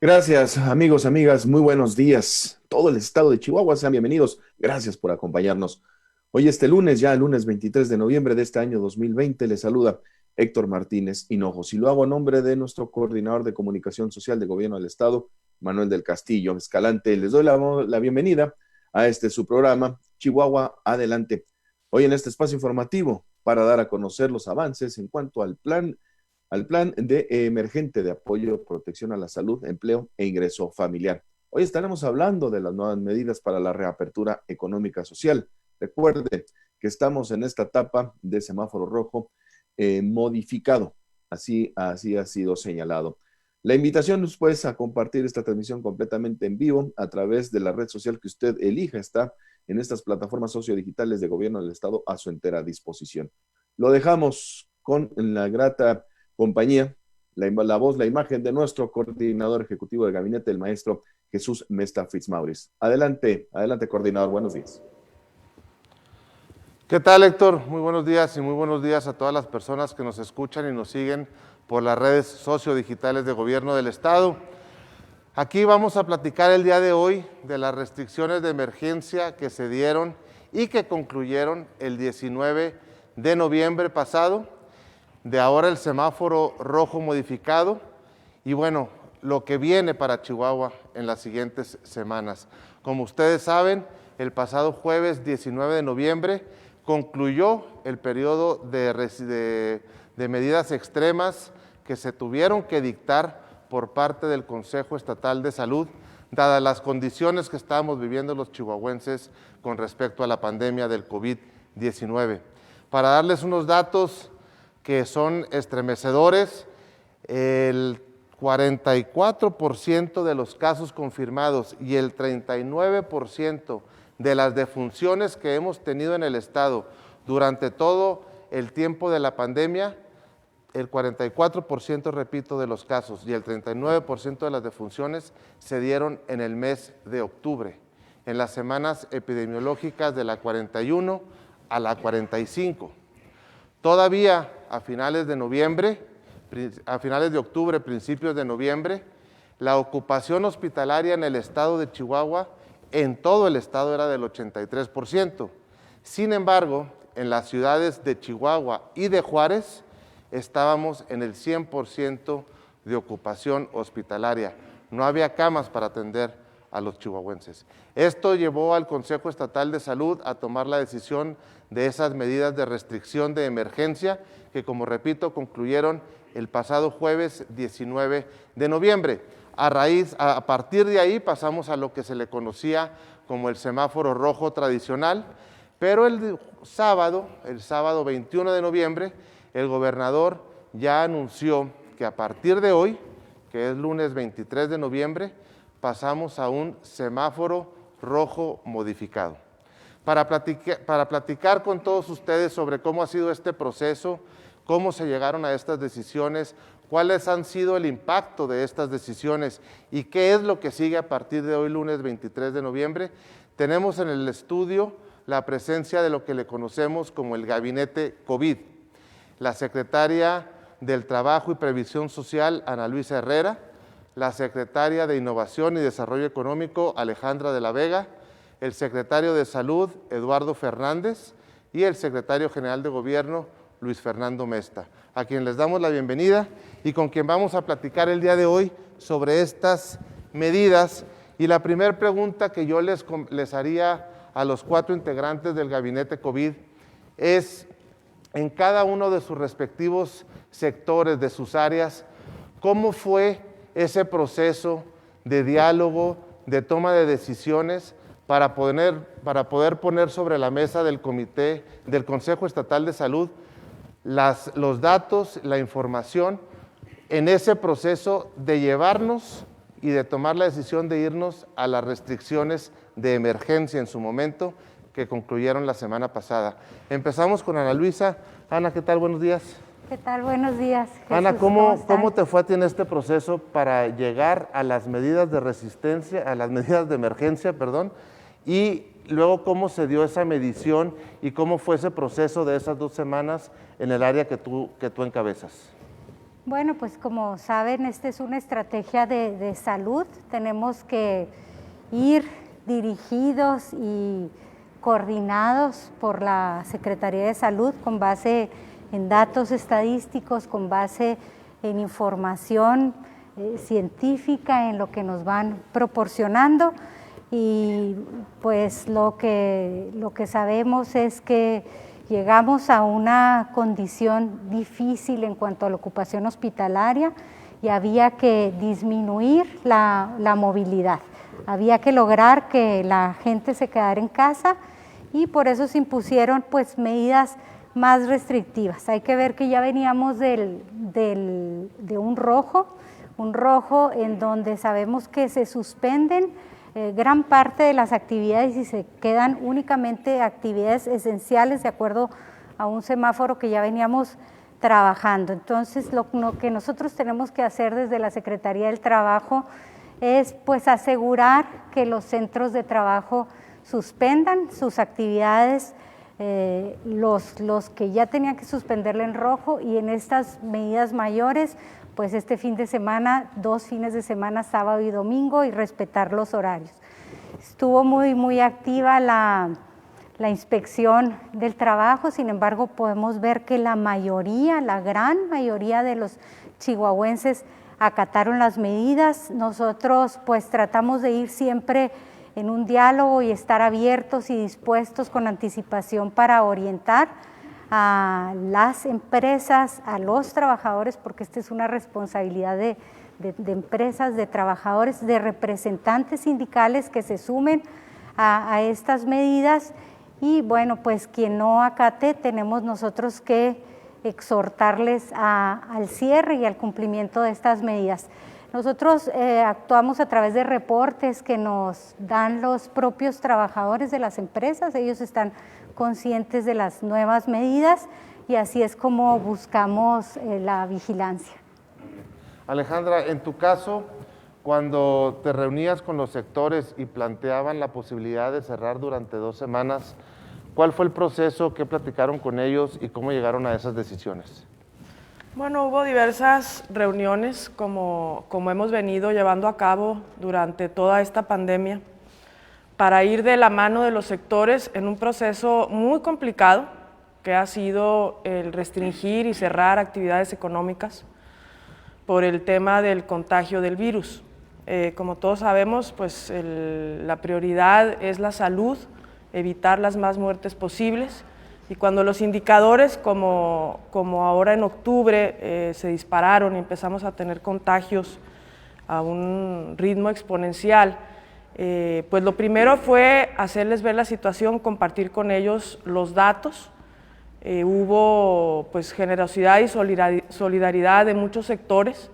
Gracias, amigos, amigas, muy buenos días. Todo el estado de Chihuahua, sean bienvenidos. Gracias por acompañarnos. Hoy este lunes, ya el lunes 23 de noviembre de este año 2020, les saluda Héctor Martínez Hinojos y lo hago a nombre de nuestro coordinador de comunicación social de gobierno del estado, Manuel del Castillo Escalante. Les doy la bienvenida a este su programa, Chihuahua Adelante. Hoy en este espacio informativo para dar a conocer los avances en cuanto al plan de emergente de apoyo, protección a la salud, empleo e ingreso familiar. Hoy estaremos hablando de las nuevas medidas para la reapertura económica social. Recuerde que estamos en esta etapa de semáforo rojo modificado. Así ha sido señalado. La invitación es pues a compartir esta transmisión completamente en vivo a través de la red social que usted elija. Está en estas plataformas sociodigitales de gobierno del estado a su entera disposición. Lo dejamos con la grata compañía, la voz, la imagen de nuestro coordinador ejecutivo de gabinete, el maestro Jesús Mesta Fitzmaurice. Adelante, adelante, coordinador, buenos días. ¿Qué tal, Héctor? Muy buenos días y muy buenos días a todas las personas que nos escuchan y nos siguen por las redes sociodigitales de gobierno del estado. Aquí vamos a platicar el día de hoy de las restricciones de emergencia que se dieron y que concluyeron el 19 de noviembre pasado, de ahora el semáforo rojo modificado y bueno, lo que viene para Chihuahua en las siguientes semanas. Como ustedes saben, el pasado jueves 19 de noviembre concluyó el periodo de medidas extremas que se tuvieron que dictar por parte del Consejo Estatal de Salud, dadas las condiciones que estábamos viviendo los chihuahuenses con respecto a la pandemia del COVID-19. Para darles unos datos que son estremecedores, el 44% de los casos confirmados y el 39% de las defunciones que hemos tenido en el estado durante todo el tiempo de la pandemia, el 44%, repito, de los casos y el 39% de las defunciones se dieron en el mes de octubre, en las semanas epidemiológicas de la 41 a la 45. Todavía a finales de noviembre, a finales de octubre, principios de noviembre, la ocupación hospitalaria en el estado de Chihuahua, en todo el estado, era del 83%. Sin embargo, en las ciudades de Chihuahua y de Juárez, estábamos en el 100% de ocupación hospitalaria. No había camas para atender a los chihuahuenses. Esto llevó al Consejo Estatal de Salud a tomar la decisión de esas medidas de restricción de emergencia que, como repito, concluyeron el pasado jueves 19 de noviembre. A partir de ahí pasamos a lo que se le conocía como el semáforo rojo tradicional, pero el sábado 21 de noviembre, el gobernador ya anunció que a partir de hoy, que es lunes 23 de noviembre, pasamos a un semáforo rojo modificado. Para platicar con todos ustedes sobre cómo ha sido este proceso, cómo se llegaron a estas decisiones, cuáles han sido el impacto de estas decisiones y qué es lo que sigue a partir de hoy, lunes 23 de noviembre, tenemos en el estudio la presencia de lo que le conocemos como el Gabinete COVID. La secretaria del Trabajo y Previsión Social, Ana Luisa Herrera, la secretaria de Innovación y Desarrollo Económico, Alejandra de la Vega, el secretario de Salud, Eduardo Fernández, y el secretario general de Gobierno, Luis Fernando Mesta, a quien les damos la bienvenida y con quien vamos a platicar el día de hoy sobre estas medidas. Y la primera pregunta que yo les haría a los 4 integrantes del Gabinete COVID es, en cada uno de sus respectivos sectores, de sus áreas, ¿cómo fue ese proceso de diálogo, de toma de decisiones para poder poner sobre la mesa del comité, del Consejo Estatal de Salud, los datos, la información en ese proceso de llevarnos y de tomar la decisión de irnos a las restricciones de emergencia en su momento que concluyeron la semana pasada? Empezamos con Ana Luisa. Ana, ¿qué tal? Buenos días. ¿Qué tal? Buenos días, Jesús. Ana, ¿cómo te fue a ti en este proceso para llegar a las medidas de resistencia, a las medidas de emergencia, perdón, y luego cómo se dio esa medición y cómo fue ese proceso de esas 2 semanas en el área que tú encabezas? Bueno, pues como saben, esta es una estrategia de salud. Tenemos que ir dirigidos y coordinados por la Secretaría de Salud con base en datos estadísticos, con base en información científica, en lo que nos van proporcionando. Y pues lo que sabemos es que llegamos a una condición difícil en cuanto a la ocupación hospitalaria y había que disminuir la movilidad. Había que lograr que la gente se quedara en casa y por eso se impusieron pues medidas más restrictivas. Hay que ver que ya veníamos de un rojo en donde sabemos que se suspenden gran parte de las actividades y se quedan únicamente actividades esenciales de acuerdo a un semáforo que ya veníamos trabajando. Entonces lo que nosotros tenemos que hacer desde la Secretaría del Trabajo es pues asegurar que los centros de trabajo suspendan sus actividades, los que ya tenían que suspenderla en rojo, y en estas medidas mayores pues este fin de semana, 2 fines de semana, sábado y domingo, y respetar los horarios. Estuvo muy activa la inspección del trabajo, sin embargo podemos ver que la gran mayoría de los chihuahuenses acataron las medidas. Nosotros pues tratamos de ir siempre en un diálogo y estar abiertos y dispuestos con anticipación para orientar a las empresas, a los trabajadores, porque esta es una responsabilidad de empresas, de trabajadores, de representantes sindicales que se sumen a estas medidas. Y bueno, pues quien no acate, tenemos nosotros que exhortarles al cierre y al cumplimiento de estas medidas. Nosotros actuamos a través de reportes que nos dan los propios trabajadores de las empresas. Ellos están conscientes de las nuevas medidas y así es como buscamos la vigilancia. Alejandra, en tu caso, cuando te reunías con los sectores y planteaban la posibilidad de cerrar durante 2 semanas, ¿cuál fue el proceso? ¿Qué platicaron con ellos y cómo llegaron a esas decisiones? Bueno, hubo diversas reuniones como hemos venido llevando a cabo durante toda esta pandemia para ir de la mano de los sectores en un proceso muy complicado que ha sido el restringir y cerrar actividades económicas por el tema del contagio del virus. Como todos sabemos, pues la prioridad es la salud, evitar las más muertes posibles. Y cuando los indicadores, como ahora en octubre, se dispararon y empezamos a tener contagios a un ritmo exponencial, pues lo primero fue hacerles ver la situación, compartir con ellos los datos. Hubo pues generosidad y solidaridad de muchos sectores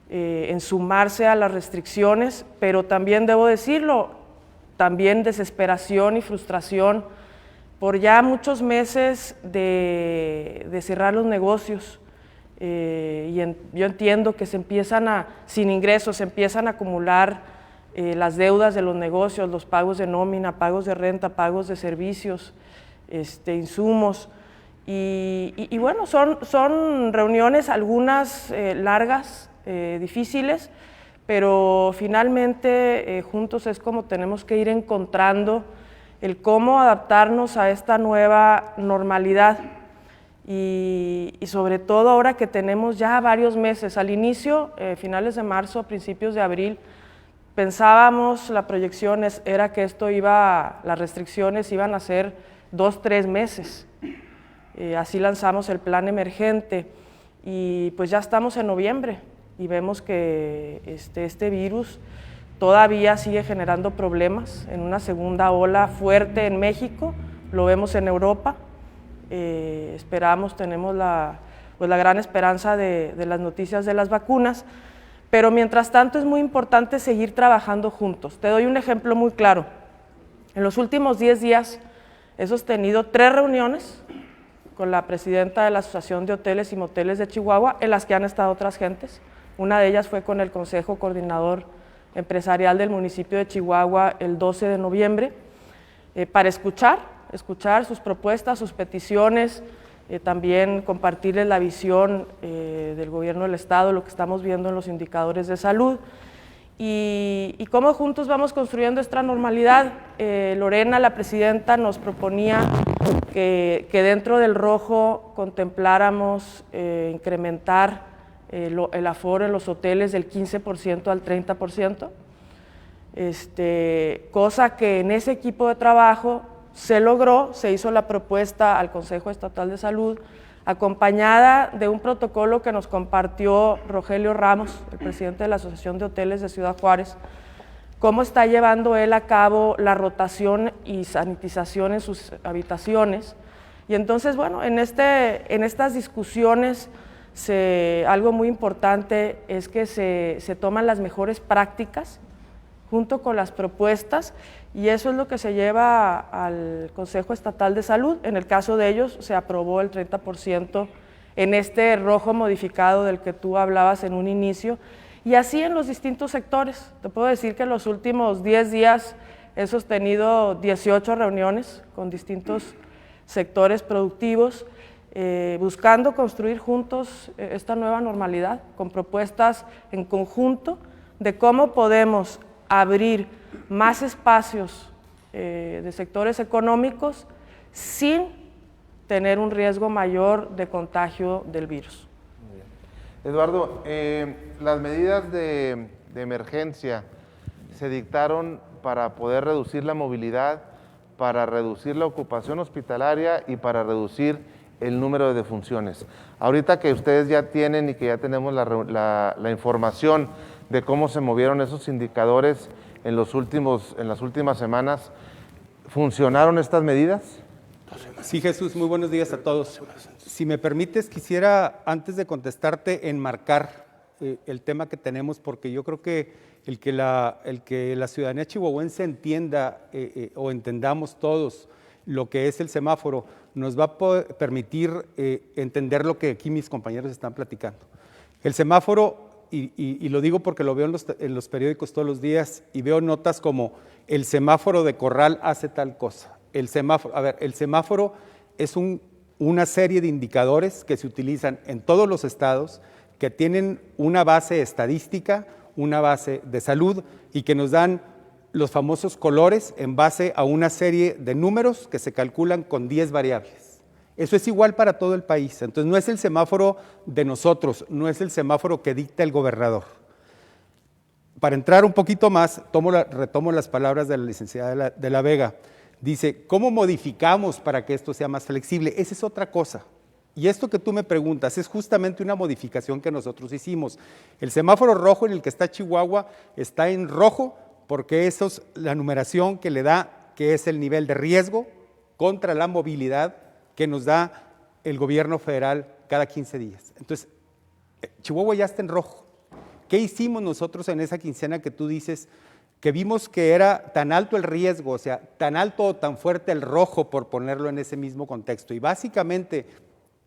en sumarse a las restricciones, pero también debo decirlo, también desesperación y frustración por ya muchos meses de cerrar los negocios. Yo entiendo que sin ingresos, se empiezan a acumular las deudas de los negocios, los pagos de nómina, pagos de renta, pagos de servicios, insumos. Y bueno, son reuniones, algunas largas, difíciles, pero finalmente juntos es como tenemos que ir encontrando el cómo adaptarnos a esta nueva normalidad y sobre todo ahora que tenemos ya varios meses. Al inicio, finales de marzo, principios de abril, pensábamos, la proyección era que las restricciones iban a ser 2-3 meses. Así lanzamos el plan emergente y pues ya estamos en noviembre y vemos que este virus todavía sigue generando problemas en una segunda ola fuerte en México, lo vemos en Europa. Tenemos la gran esperanza de las noticias de las vacunas, pero mientras tanto es muy importante seguir trabajando juntos. Te doy un ejemplo muy claro. En los últimos 10 días he sostenido 3 reuniones con la presidenta de la Asociación de Hoteles y Moteles de Chihuahua, en las que han estado otras gentes. Una de ellas fue con el Consejo Coordinador Empresarial del municipio de Chihuahua el 12 de noviembre, para escuchar sus propuestas, sus peticiones, también compartirles la visión del gobierno del Estado, lo que estamos viendo en los indicadores de salud y cómo juntos vamos construyendo esta normalidad. Lorena, la presidenta, nos proponía que dentro del rojo contempláramos incrementar el aforo en los hoteles del 15% al 30%, cosa que en ese equipo de trabajo se logró, se hizo la propuesta al Consejo Estatal de Salud, acompañada de un protocolo que nos compartió Rogelio Ramos, el presidente de la Asociación de Hoteles de Ciudad Juárez, cómo está llevando él a cabo la rotación y sanitización en sus habitaciones. Y entonces, bueno, en estas discusiones, algo muy importante es que se toman las mejores prácticas junto con las propuestas, y eso es lo que se lleva al Consejo Estatal de Salud. En el caso de ellos se aprobó el 30% en este rojo modificado del que tú hablabas en un inicio, y así en los distintos sectores. Te puedo decir que en los últimos 10 días he sostenido 18 reuniones con distintos sectores productivos, buscando construir juntos esta nueva normalidad, con propuestas en conjunto de cómo podemos abrir más espacios de sectores económicos sin tener un riesgo mayor de contagio del virus. Eduardo, las medidas de emergencia se dictaron para poder reducir la movilidad, para reducir la ocupación hospitalaria y para reducir el número de defunciones. Ahorita que ustedes ya tienen y que ya tenemos la información de cómo se movieron esos indicadores en las últimas semanas, ¿funcionaron estas medidas? Sí, Jesús, muy buenos días a todos. Si me permites, quisiera, antes de contestarte, enmarcar el tema que tenemos, porque yo creo que el que la ciudadanía chihuahuense entienda o entendamos todos lo que es el semáforo, nos va a permitir entender lo que aquí mis compañeros están platicando. El semáforo, y lo digo porque lo veo en los periódicos todos los días, y veo notas como el semáforo de Corral hace tal cosa. El semáforo es una serie de indicadores que se utilizan en todos los estados, que tienen una base estadística, una base de salud, y que nos dan los famosos colores en base a una serie de números que se calculan con 10 variables. Eso es igual para todo el país. Entonces no es el semáforo de nosotros, no es el semáforo que dicta el gobernador. Para entrar un poquito más, retomo las palabras de la licenciada de la Vega. Dice, ¿cómo modificamos para que esto sea más flexible? Esa es otra cosa. Y esto que tú me preguntas es justamente una modificación que nosotros hicimos. El semáforo rojo en el que está Chihuahua está en rojo porque eso es la numeración que le da, que es el nivel de riesgo contra la movilidad que nos da el gobierno federal cada 15 días. Entonces, Chihuahua ya está en rojo. ¿Qué hicimos nosotros en esa quincena que tú dices que vimos que era tan alto el riesgo, o sea, tan alto o tan fuerte el rojo, por ponerlo en ese mismo contexto? Y básicamente,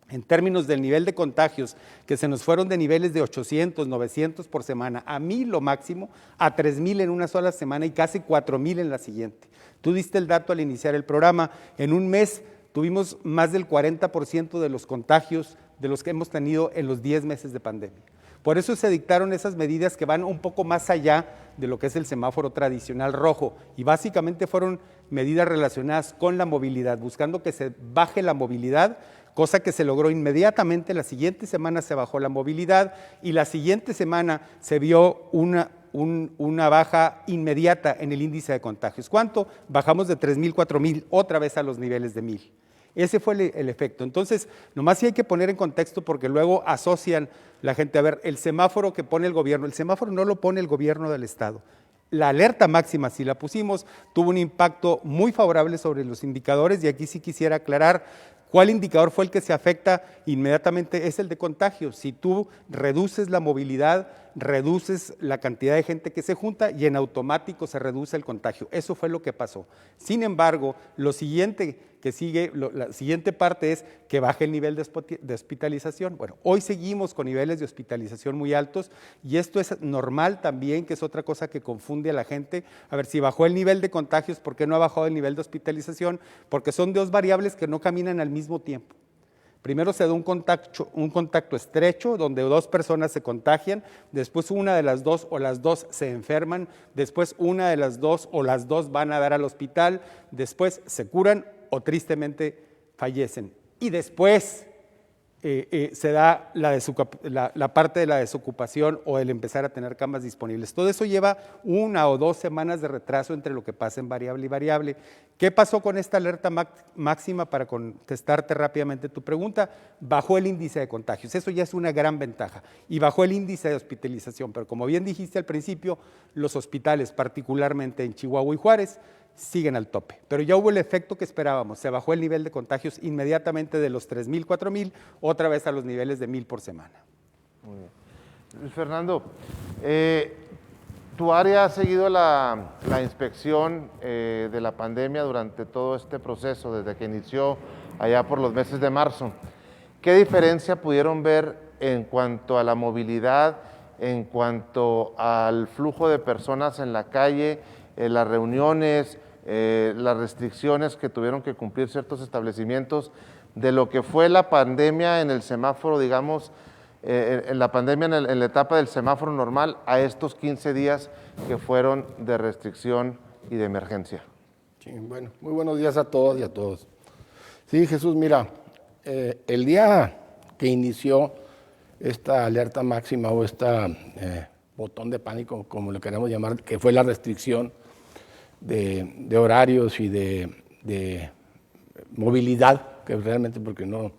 en términos del nivel de contagios, que se nos fueron de niveles de 800, 900 por semana, a 1,000 lo máximo, a 3,000 en una sola semana y casi 4,000 en la siguiente. Tú diste el dato al iniciar el programa, en un mes tuvimos más del 40% de los contagios de los que hemos tenido en los 10 meses de pandemia. Por eso se dictaron esas medidas que van un poco más allá de lo que es el semáforo tradicional rojo, y básicamente fueron medidas relacionadas con la movilidad, buscando que se baje la movilidad, cosa que se logró inmediatamente. La siguiente semana se bajó la movilidad y la siguiente semana se vio una baja inmediata en el índice de contagios. ¿Cuánto? Bajamos de 3,000, 4,000, otra vez a los niveles de 1,000. Ese fue el efecto. Entonces, nomás sí hay que poner en contexto porque luego asocian la gente. A ver, el semáforo que pone el gobierno, el semáforo no lo pone el gobierno del estado. La alerta máxima, si la pusimos, tuvo un impacto muy favorable sobre los indicadores, y aquí sí quisiera aclarar cuál indicador fue el que se afecta inmediatamente. Es el de contagio. Si tú reduces la movilidad, reduces la cantidad de gente que se junta y en automático se reduce el contagio. Eso fue lo que pasó. Sin embargo, lo siguiente que sigue, la siguiente parte es que baje el nivel de hospitalización. Bueno, hoy seguimos con niveles de hospitalización muy altos, y esto es normal también, que es otra cosa que confunde a la gente. A ver, si bajó el nivel de contagios, ¿por qué no ha bajado el nivel de hospitalización? Porque son dos variables que no caminan al mismo tiempo. Primero se da un contacto estrecho donde 2 personas se contagian, después una de las 2 o las 2 se enferman, después una de las 2 o las 2 van a dar al hospital, después se curan o tristemente fallecen. Y después se da la parte de la desocupación o el empezar a tener camas disponibles. Todo eso lleva 1 o 2 semanas de retraso entre lo que pasa en variable y variable. ¿Qué pasó con esta alerta máxima? Para contestarte rápidamente tu pregunta, bajó el índice de contagios. Eso ya es una gran ventaja. Y bajó el índice de hospitalización. Pero como bien dijiste al principio, los hospitales, particularmente en Chihuahua y Juárez, siguen al tope. Pero ya hubo el efecto que esperábamos. Se bajó el nivel de contagios inmediatamente de los 3,000, 4,000, otra vez a los niveles de 1,000 por semana. Muy bien. Luis Fernando, tu área ha seguido la inspección de la pandemia durante todo este proceso, desde que inició allá por los meses de marzo. ¿Qué diferencia pudieron ver en cuanto a la movilidad, en cuanto al flujo de personas en la calle, las reuniones, las restricciones que tuvieron que cumplir ciertos establecimientos, de lo que fue la pandemia en el semáforo, digamos, en la pandemia en la etapa del semáforo normal, a estos 15 días que fueron de restricción y de emergencia? Sí, bueno, muy buenos días a todas y a todos. Sí, Jesús, mira, el día que inició esta alerta máxima o esta botón de pánico, como lo queremos llamar, que fue la restricción de horarios y de movilidad, que realmente porque no,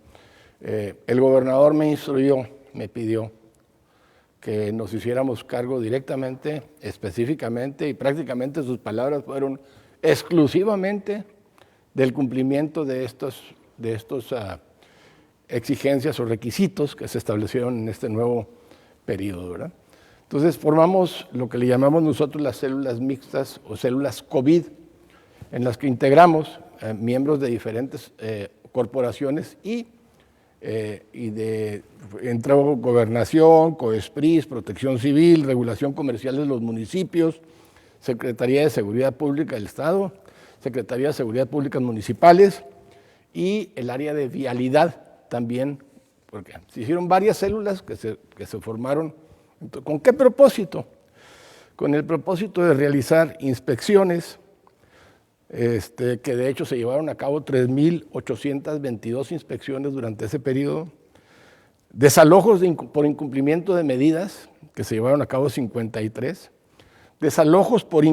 el gobernador me instruyó, me pidió que nos hiciéramos cargo directamente, específicamente, y prácticamente sus palabras fueron exclusivamente del cumplimiento de estos exigencias o requisitos que se establecieron en este nuevo periodo, ¿verdad? Entonces formamos lo que le llamamos nosotros las células mixtas o células COVID, en las que integramos miembros de diferentes corporaciones y entró Gobernación, COESPRIS, Protección Civil, Regulación Comercial de los municipios, Secretaría de Seguridad Pública del Estado, Secretaría de Seguridad Pública Municipales y el área de vialidad también, porque se hicieron varias células que se formaron. ¿Con qué propósito? Con el propósito de realizar inspecciones, que de hecho se llevaron a cabo 3,822 inspecciones durante ese periodo, desalojos por incumplimiento de medidas, que se llevaron a cabo 53, desalojos por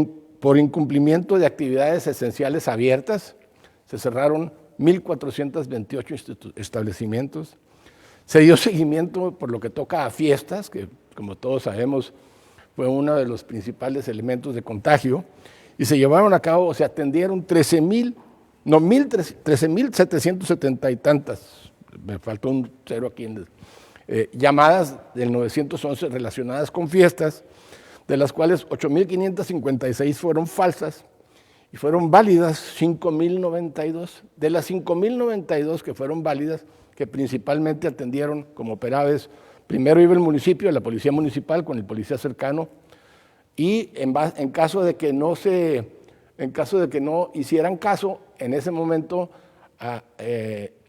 incumplimiento de actividades esenciales abiertas, se cerraron 1,428 establecimientos, se dio seguimiento por lo que toca a fiestas, que como todos sabemos fue uno de los principales elementos de contagio, y se llevaron a cabo, o se atendieron 13,770 y tantas, me faltó un cero aquí, llamadas del 911 relacionadas con fiestas, de las cuales 8,556 fueron falsas y fueron válidas 5,092. De las 5,092 que fueron válidas, que principalmente atendieron como operaves, primero iba el municipio, la policía municipal con el policía cercano, y en caso de que no hicieran caso, en ese momento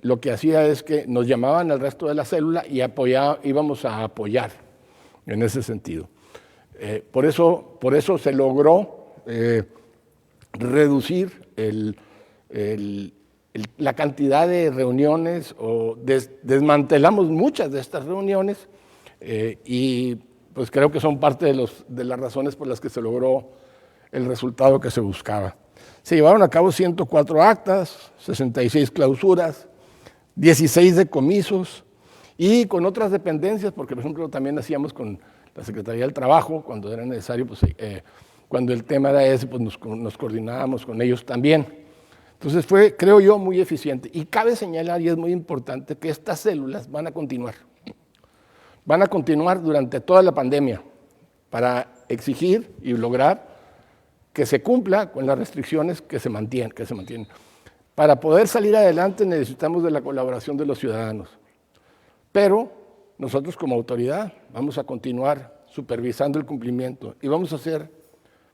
lo que hacía es que nos llamaban al resto de la célula y íbamos a apoyar en ese sentido. Por eso se logró reducir la cantidad de reuniones, o desmantelamos muchas de estas reuniones, y pues creo que son parte de las razones por las que se logró el resultado que se buscaba. Se llevaron a cabo 104 actas, 66 clausuras, 16 decomisos, y con otras dependencias, porque por ejemplo también hacíamos con la Secretaría del Trabajo, cuando era necesario, pues, cuando el tema era ese, pues nos coordinábamos con ellos también. Entonces fue, creo yo, muy eficiente. Y cabe señalar, y es muy importante, que estas células van a continuar. Van a continuar durante toda la pandemia para exigir y lograr que se cumpla con las restricciones que se mantienen. Para poder salir adelante necesitamos de la colaboración de los ciudadanos. Pero nosotros como autoridad vamos a continuar supervisando el cumplimiento y vamos a ser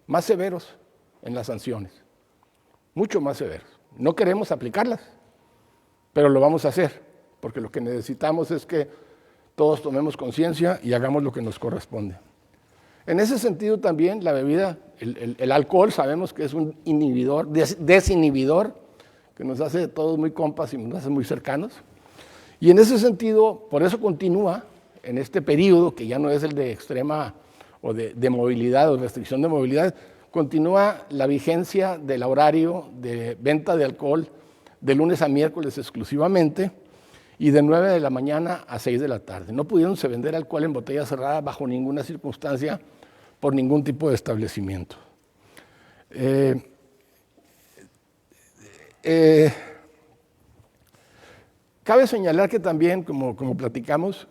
más severos en las sanciones, mucho más severos. No queremos aplicarlas, pero lo vamos a hacer, porque lo que necesitamos es que todos tomemos conciencia y hagamos lo que nos corresponde. En ese sentido también la bebida, el alcohol sabemos que es un inhibidor, desinhibidor, que nos hace de todos muy compas y nos hace muy cercanos. Y en ese sentido, por eso continúa en este periodo, que ya no es el de extrema o de movilidad o restricción de movilidad, continúa la vigencia del horario de venta de alcohol de lunes a miércoles exclusivamente y de 9 de la mañana a 6 de la tarde. No pudiéndose vender alcohol en botella cerrada bajo ninguna circunstancia por ningún tipo de establecimiento. Cabe señalar que también, como platicamos,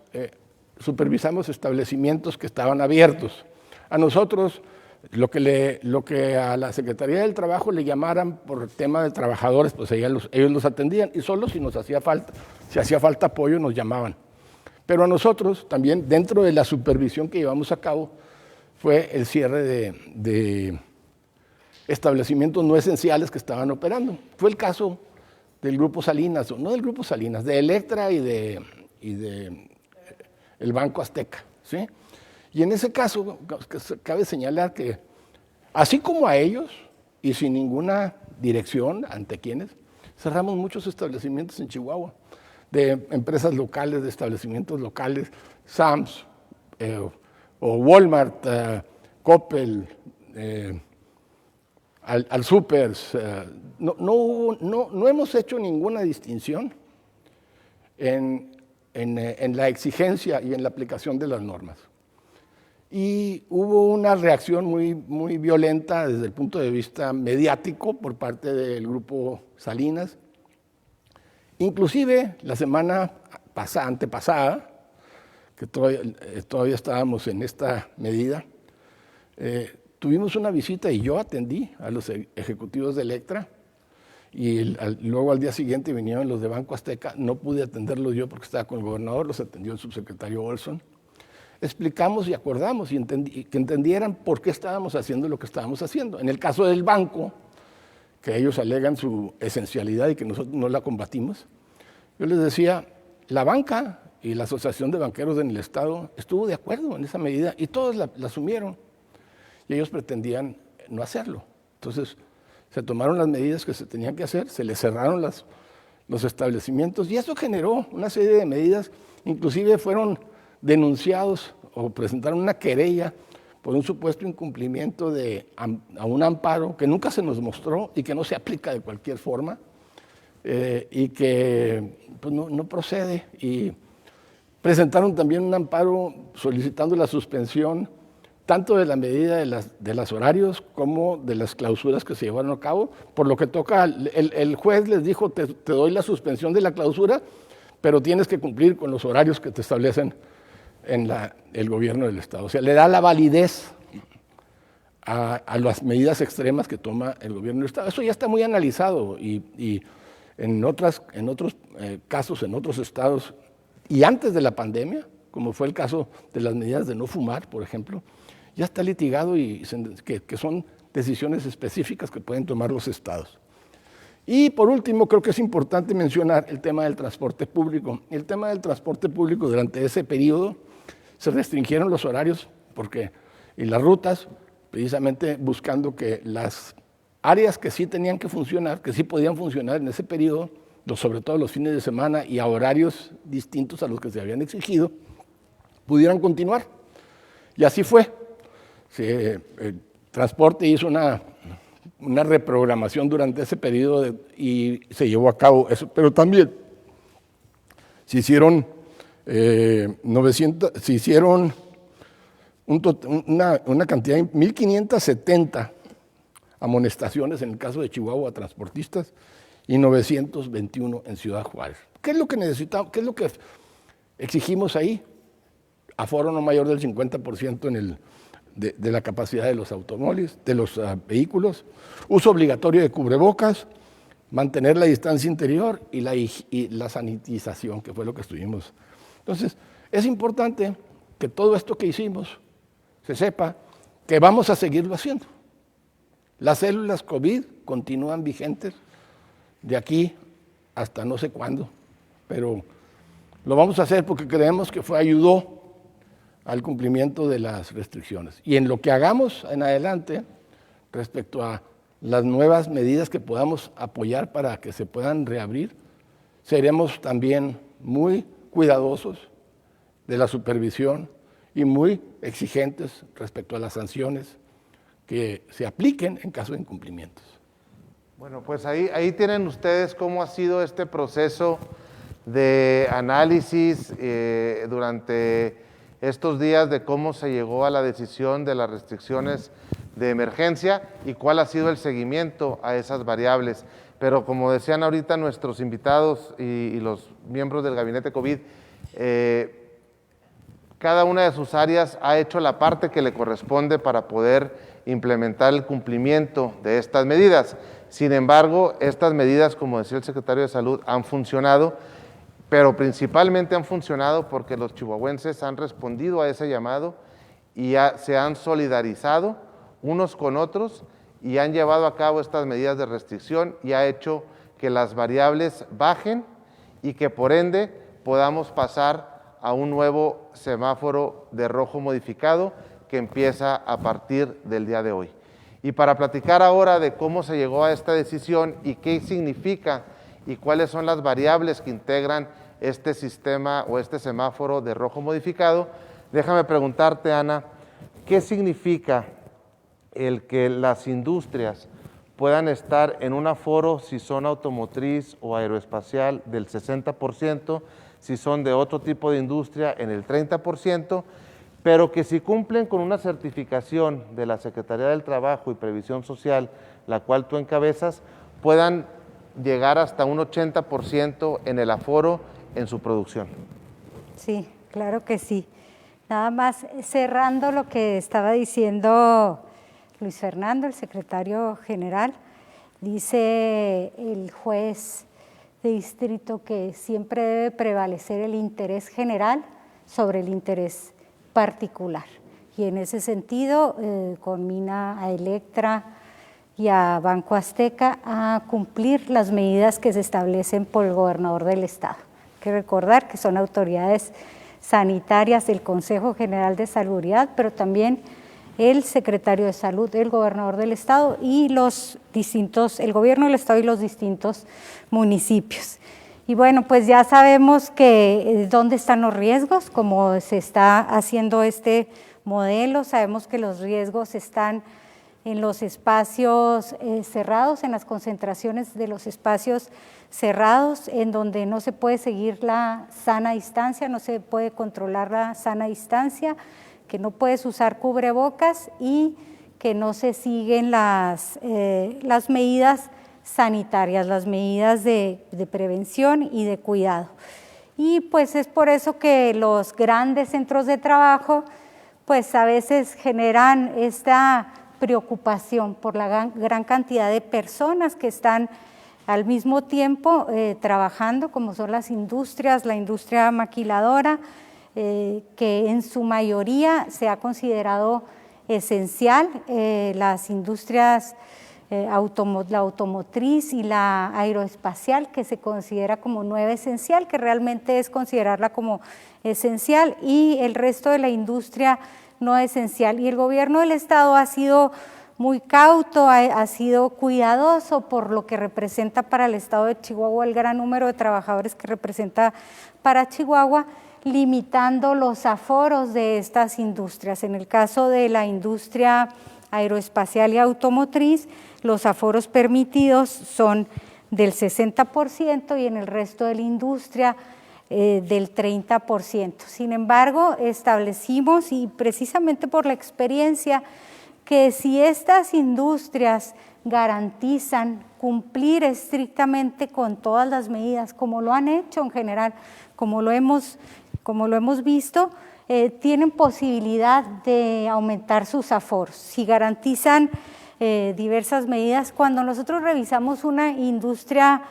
supervisamos establecimientos que estaban abiertos. A nosotros, lo que a la Secretaría del Trabajo le llamaran por tema de trabajadores, pues ellos los atendían, y solo si hacía falta apoyo nos llamaban. Pero a nosotros también, dentro de la supervisión que llevamos a cabo, fue el cierre de establecimientos no esenciales que estaban operando. Fue el caso del Grupo Salinas, no del Grupo Salinas, de Electra y de el Banco Azteca, ¿sí? Y en ese caso, cabe señalar que, así como a ellos, y sin ninguna dirección ante quienes, cerramos muchos establecimientos en Chihuahua, de empresas locales, de establecimientos locales, Sams, o Walmart, Coppel, al Supers. No hemos hecho ninguna distinción en la exigencia y en la aplicación de las normas. Y hubo una reacción muy violenta desde el punto de vista mediático por parte del Grupo Salinas. Inclusive la semana antepasada, que todavía estábamos en esta medida, tuvimos una visita y yo atendí a los ejecutivos de Electra y luego al día siguiente vinieron los de Banco Azteca. No pude atenderlos yo porque estaba con el gobernador, los atendió el subsecretario Olson. Explicamos y acordamos y que entendieran por qué estábamos haciendo lo que estábamos haciendo. En el caso del banco, que ellos alegan su esencialidad y que nosotros no la combatimos, yo les decía, la banca y la Asociación de Banqueros en el Estado estuvo de acuerdo en esa medida y todos la asumieron y ellos pretendían no hacerlo. Entonces se tomaron las medidas que se tenían que hacer, se les cerraron los establecimientos y eso generó una serie de medidas, inclusive fueron denunciados o presentaron una querella por un supuesto incumplimiento a un amparo que nunca se nos mostró y que no se aplica de cualquier forma y que pues, no procede. Y presentaron también un amparo solicitando la suspensión tanto de la medida de los horarios como de las clausuras que se llevaron a cabo, por lo que toca, el juez les dijo, te doy la suspensión de la clausura, pero tienes que cumplir con los horarios que te establecen en el gobierno del Estado. O sea, le da la validez a las medidas extremas que toma el gobierno del Estado. Eso ya está muy analizado y en otros casos, en otros estados, y antes de la pandemia, como fue el caso de las medidas de no fumar, por ejemplo, ya está litigado y que son decisiones específicas que pueden tomar los estados. Y por último, creo que es importante mencionar el tema del transporte público. El tema del transporte público durante ese periodo se restringieron los horarios y las rutas, precisamente buscando que las áreas que sí tenían que funcionar, que sí podían funcionar en ese periodo, sobre todo los fines de semana y a horarios distintos a los que se habían exigido, pudieran continuar. Y así fue. El transporte hizo una reprogramación durante ese periodo y se llevó a cabo eso, pero también se hicieron una cantidad de 1,570 amonestaciones en el caso de Chihuahua a transportistas y 921 en Ciudad Juárez. ¿Qué es lo que necesitamos? ¿Qué es lo que exigimos ahí? Aforo no mayor del 50% de la capacidad de los automóviles, de los vehículos, uso obligatorio de cubrebocas, mantener la distancia interior y la sanitización, que fue lo que estuvimos. Entonces, es importante que todo esto que hicimos se sepa que vamos a seguirlo haciendo. Las células COVID continúan vigentes de aquí hasta no sé cuándo, pero Lo vamos a hacer porque creemos que ayudó al cumplimiento de las restricciones. Y en lo que hagamos en adelante, respecto a las nuevas medidas que podamos apoyar para que se puedan reabrir, seremos también muy cuidadosos de la supervisión y muy exigentes respecto a las sanciones que se apliquen en caso de incumplimientos. Bueno, pues ahí tienen ustedes cómo ha sido este proceso de análisis durante estos días de cómo se llegó a la decisión de las restricciones de emergencia y cuál ha sido el seguimiento a esas variables. Pero como decían ahorita nuestros invitados y los miembros del gabinete COVID, cada una de sus áreas ha hecho la parte que le corresponde para poder implementar el cumplimiento de estas medidas. Sin embargo, estas medidas, como decía el secretario de Salud, han funcionado, pero principalmente han funcionado porque los chihuahuenses han respondido a ese llamado y se han solidarizado unos con otros y han llevado a cabo estas medidas de restricción y ha hecho que las variables bajen y que por ende podamos pasar a un nuevo semáforo de rojo modificado que empieza a partir del día de hoy. Y para platicar ahora de cómo se llegó a esta decisión y qué significa y cuáles son las variables que integran este sistema o este semáforo de rojo modificado, déjame preguntarte, Ana, ¿qué significa el que las industrias puedan estar en un aforo si son automotriz o aeroespacial del 60%, si son de otro tipo de industria en el 30%, pero que si cumplen con una certificación de la Secretaría del Trabajo y Previsión Social, la cual tú encabezas, puedan llegar hasta un 80% en el aforo en su producción? Sí, claro que sí. Nada más cerrando lo que estaba diciendo Luis Fernando, el secretario general, dice el juez de distrito que siempre debe prevalecer el interés general sobre el interés particular. Y en ese sentido, conmina a Electra y a Banco Azteca a cumplir las medidas que se establecen por el gobernador del estado. Hay que recordar que son autoridades sanitarias del Consejo General de Salubridad, pero también el secretario de Salud, el gobernador del estado y el gobierno del estado y los distintos municipios. Y bueno, pues ya sabemos que dónde están los riesgos, como se está haciendo este modelo, sabemos que los riesgos están en los espacios cerrados, en las concentraciones de los espacios cerrados, en donde no se puede seguir la sana distancia, no se puede controlar la sana distancia, que no puedes usar cubrebocas y que no se siguen las medidas sanitarias, las medidas de prevención y de cuidado. Y pues es por eso que los grandes centros de trabajo pues a veces generan esta preocupación por la gran cantidad de personas que están al mismo tiempo trabajando, como son las industrias, la industria maquiladora, que en su mayoría se ha considerado esencial, las industrias, la automotriz y la aeroespacial, que se considera como no esencial, que realmente es considerarla como esencial, y el resto de la industria no esencial. Y el gobierno del estado ha sido muy cauto, ha sido cuidadoso por lo que representa para el estado de Chihuahua, el gran número de trabajadores que representa para Chihuahua, limitando los aforos de estas industrias. En el caso de la industria aeroespacial y automotriz, los aforos permitidos son del 60% y en el resto de la industria del 30%. Sin embargo, establecimos, y precisamente por la experiencia, que si estas industrias garantizan cumplir estrictamente con todas las medidas, como lo han hecho en general, como lo hemos visto, tienen posibilidad de aumentar sus aforos. Si garantizan diversas medidas, cuando nosotros revisamos una industria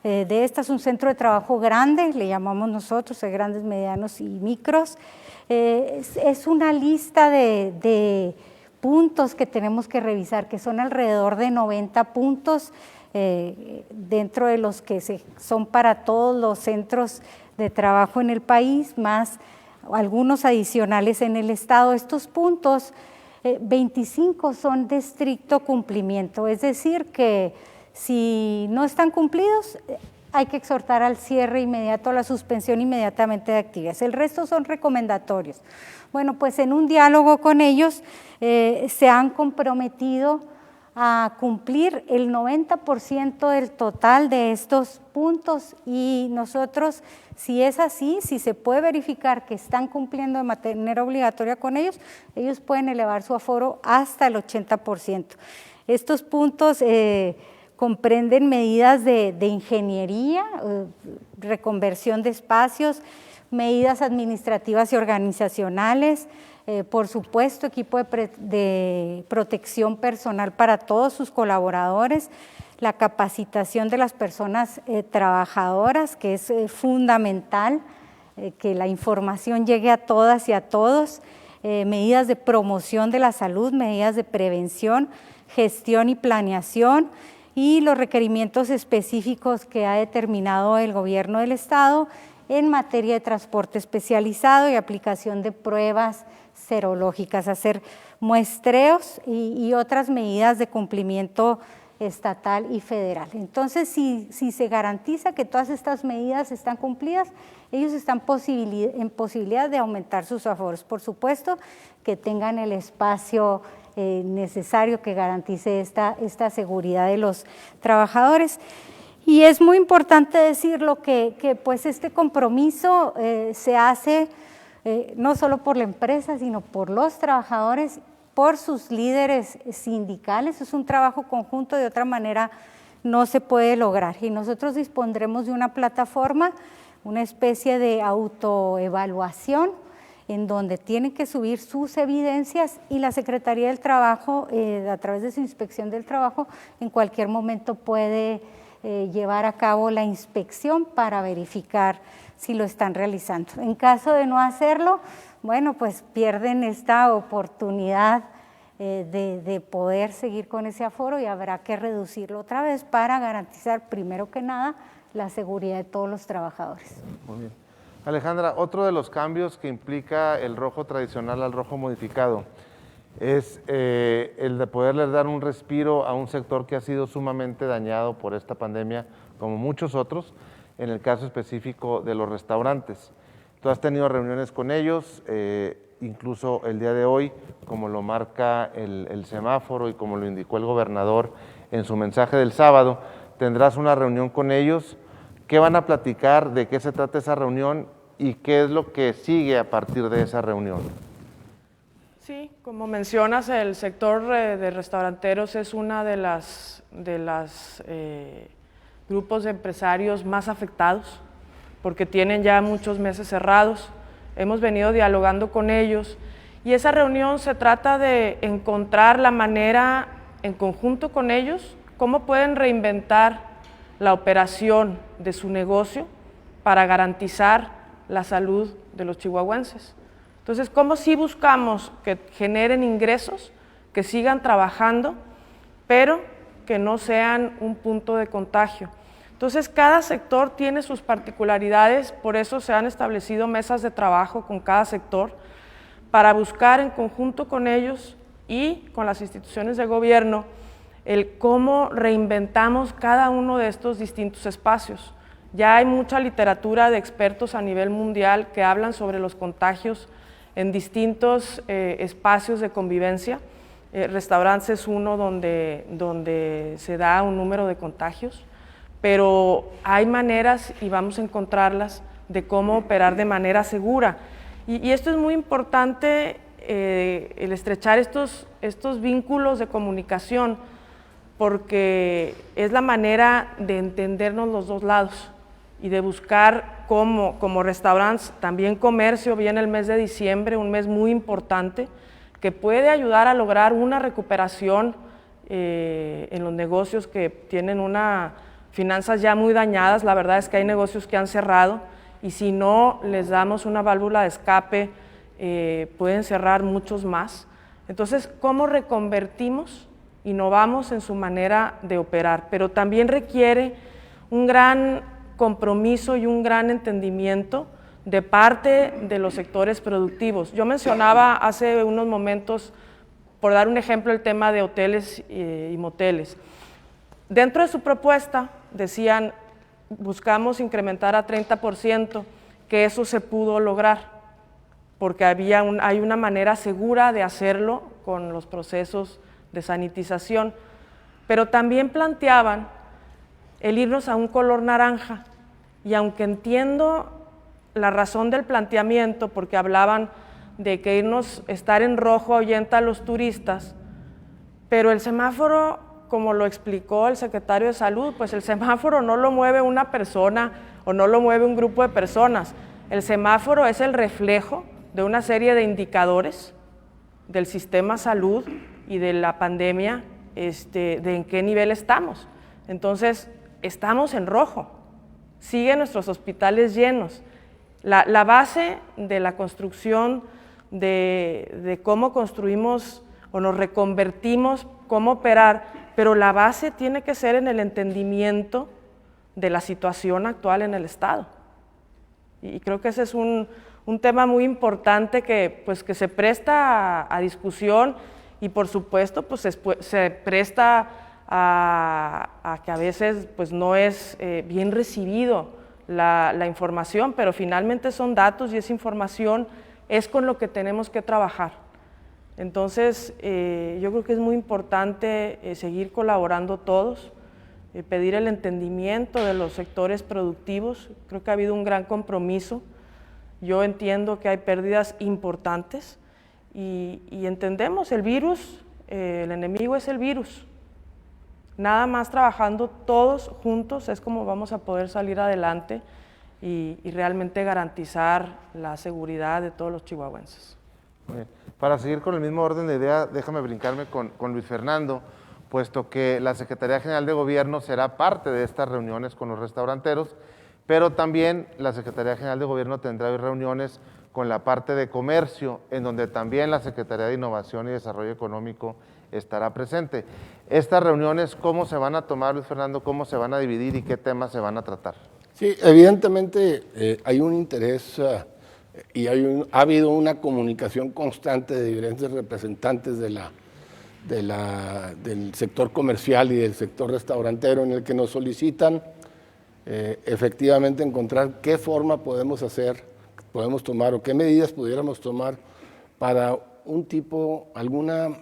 de estas, un centro de trabajo grande, le llamamos nosotros, de grandes, medianos y micros, es una lista de puntos que tenemos que revisar, que son alrededor de 90 puntos dentro de los que son para todos los centros de trabajo en el país, más algunos adicionales en el estado. Estos puntos, 25 son de estricto cumplimiento, es decir que si no están cumplidos, hay que exhortar al cierre inmediato, a la suspensión inmediatamente de actividades. El resto son recomendatorios. Bueno, pues en un diálogo con ellos se han comprometido a cumplir el 90% del total de estos puntos y nosotros, si es así, si se puede verificar que están cumpliendo de manera obligatoria con ellos, ellos pueden elevar su aforo hasta el 80%. Estos puntos comprenden medidas de ingeniería, reconversión de espacios, medidas administrativas y organizacionales, por supuesto equipo de protección personal para todos sus colaboradores, la capacitación de las personas trabajadoras, que es fundamental, que la información llegue a todas y a todos, medidas de promoción de la salud, medidas de prevención, gestión y planeación, y los requerimientos específicos que ha determinado el gobierno del estado en materia de transporte especializado y aplicación de pruebas serológicas, hacer muestreos y otras medidas de cumplimiento estatal y federal. Entonces, si se garantiza que todas estas medidas están cumplidas, ellos están en posibilidad de aumentar sus aforos. Por supuesto, que tengan el espacio necesario que garantice esta seguridad de los trabajadores. Y es muy importante decirlo que pues este compromiso se hace no solo por la empresa, sino por los trabajadores, por sus líderes sindicales. Es un trabajo conjunto, de otra manera no se puede lograr. Y nosotros dispondremos de una plataforma, una especie de autoevaluación, en donde tienen que subir sus evidencias y la Secretaría del Trabajo, a través de su inspección del trabajo, en cualquier momento puede llevar a cabo la inspección para verificar si lo están realizando. En caso de no hacerlo, bueno, pues pierden esta oportunidad de poder seguir con ese aforo y habrá que reducirlo otra vez para garantizar, primero que nada, la seguridad de todos los trabajadores. Muy bien. Alejandra, otro de los cambios que implica el rojo tradicional al rojo modificado es el de poderles dar un respiro a un sector que ha sido sumamente dañado por esta pandemia, como muchos otros, en el caso específico de los restaurantes. Tú has tenido reuniones con ellos, incluso el día de hoy, como lo marca el semáforo y como lo indicó el gobernador en su mensaje del sábado, tendrás una reunión con ellos. ¿Qué van a platicar? ¿De qué se trata esa reunión? ¿Y qué es lo que sigue a partir de esa reunión? Sí, como mencionas, el sector de restauranteros es una de las grupos de empresarios más afectados, porque tienen ya muchos meses cerrados. Hemos venido dialogando con ellos y esa reunión se trata de encontrar la manera, en conjunto con ellos, cómo pueden reinventar la operación de su negocio para garantizar la salud de los chihuahuenses. Entonces, ¿cómo sí buscamos que generen ingresos, que sigan trabajando, pero que no sean un punto de contagio? Entonces, cada sector tiene sus particularidades, por eso se han establecido mesas de trabajo con cada sector para buscar en conjunto con ellos y con las instituciones de gobierno el cómo reinventamos cada uno de estos distintos espacios. Ya hay mucha literatura de expertos a nivel mundial que hablan sobre los contagios en distintos espacios de convivencia. Restaurantes es uno donde se da un número de contagios, pero hay maneras, y vamos a encontrarlas, de cómo operar de manera segura. Y esto es muy importante, el estrechar estos vínculos de comunicación, porque es la manera de entendernos los dos lados y de buscar cómo, como restaurantes, también comercio, viene el mes de diciembre, un mes muy importante, que puede ayudar a lograr una recuperación en los negocios que tienen finanzas ya muy dañadas. La verdad es que hay negocios que han cerrado y si no les damos una válvula de escape, pueden cerrar muchos más. Entonces, ¿cómo reconvertimos innovamos en su manera de operar, pero también requiere un gran compromiso y un gran entendimiento de parte de los sectores productivos. Yo mencionaba hace unos momentos, por dar un ejemplo, el tema de hoteles y moteles. Dentro de su propuesta decían, buscamos incrementar a 30%, que eso se pudo lograr, porque hay una manera segura de hacerlo con los procesos de sanitización, pero también planteaban el irnos a un color naranja, y aunque entiendo la razón del planteamiento, porque hablaban de que estar en rojo ahuyenta a los turistas, pero el semáforo, como lo explicó el secretario de Salud, pues el semáforo no lo mueve una persona o no lo mueve un grupo de personas, el semáforo es el reflejo de una serie de indicadores del sistema salud y de la pandemia, de en qué nivel estamos. Entonces, estamos en rojo, siguen nuestros hospitales llenos. La base de la construcción de cómo construimos o nos reconvertimos, cómo operar, pero la base tiene que ser en el entendimiento de la situación actual en el Estado. Y creo que ese es un tema muy importante que se presta a discusión, y por supuesto pues se presta a que a veces pues no es bien recibido la información, pero finalmente son datos y esa información es con lo que tenemos que trabajar. Entonces yo creo que es muy importante seguir colaborando todos, pedir el entendimiento de los sectores productivos. Creo que ha habido un gran compromiso. Yo entiendo que hay pérdidas importantes y entendemos el virus, el enemigo es el virus. Nada más trabajando todos juntos es como vamos a poder salir adelante y realmente garantizar la seguridad de todos los chihuahuenses. Bien. Para seguir con el mismo orden de idea, déjame brincarme con Luis Fernando, puesto que la Secretaría General de Gobierno será parte de estas reuniones con los restauranteros, pero también la Secretaría General de Gobierno tendrá reuniones con la parte de comercio, en donde también la Secretaría de Innovación y Desarrollo Económico estará presente. Estas reuniones, ¿cómo se van a tomar, Luis Fernando? ¿Cómo se van a dividir y qué temas se van a tratar? Sí, evidentemente hay un interés y ha habido una comunicación constante de diferentes representantes del sector comercial y del sector restaurantero, en el que nos solicitan efectivamente encontrar qué forma podemos tomar o qué medidas pudiéramos tomar para alguna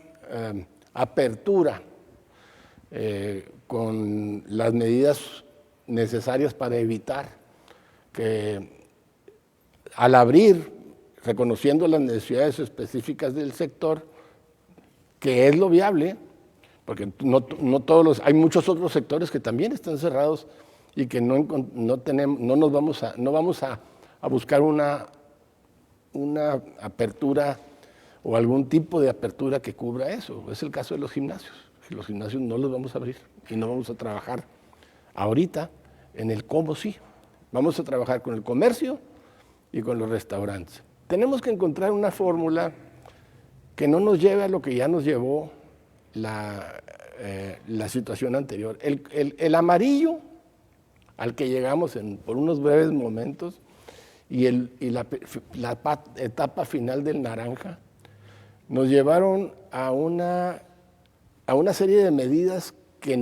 apertura con las medidas necesarias para evitar que al abrir, reconociendo las necesidades específicas del sector, que es lo viable, porque no todos hay muchos otros sectores que también están cerrados y que no vamos a buscar una apertura o algún tipo de apertura que cubra eso. Es el caso de los gimnasios. Los gimnasios no los vamos a abrir y no vamos a trabajar ahorita en el cómo sí. Vamos a trabajar con el comercio y con los restaurantes. Tenemos que encontrar una fórmula que no nos lleve a lo que ya nos llevó la situación anterior. El amarillo al que llegamos por unos breves momentos y la etapa final del naranja nos llevaron a una serie de medidas que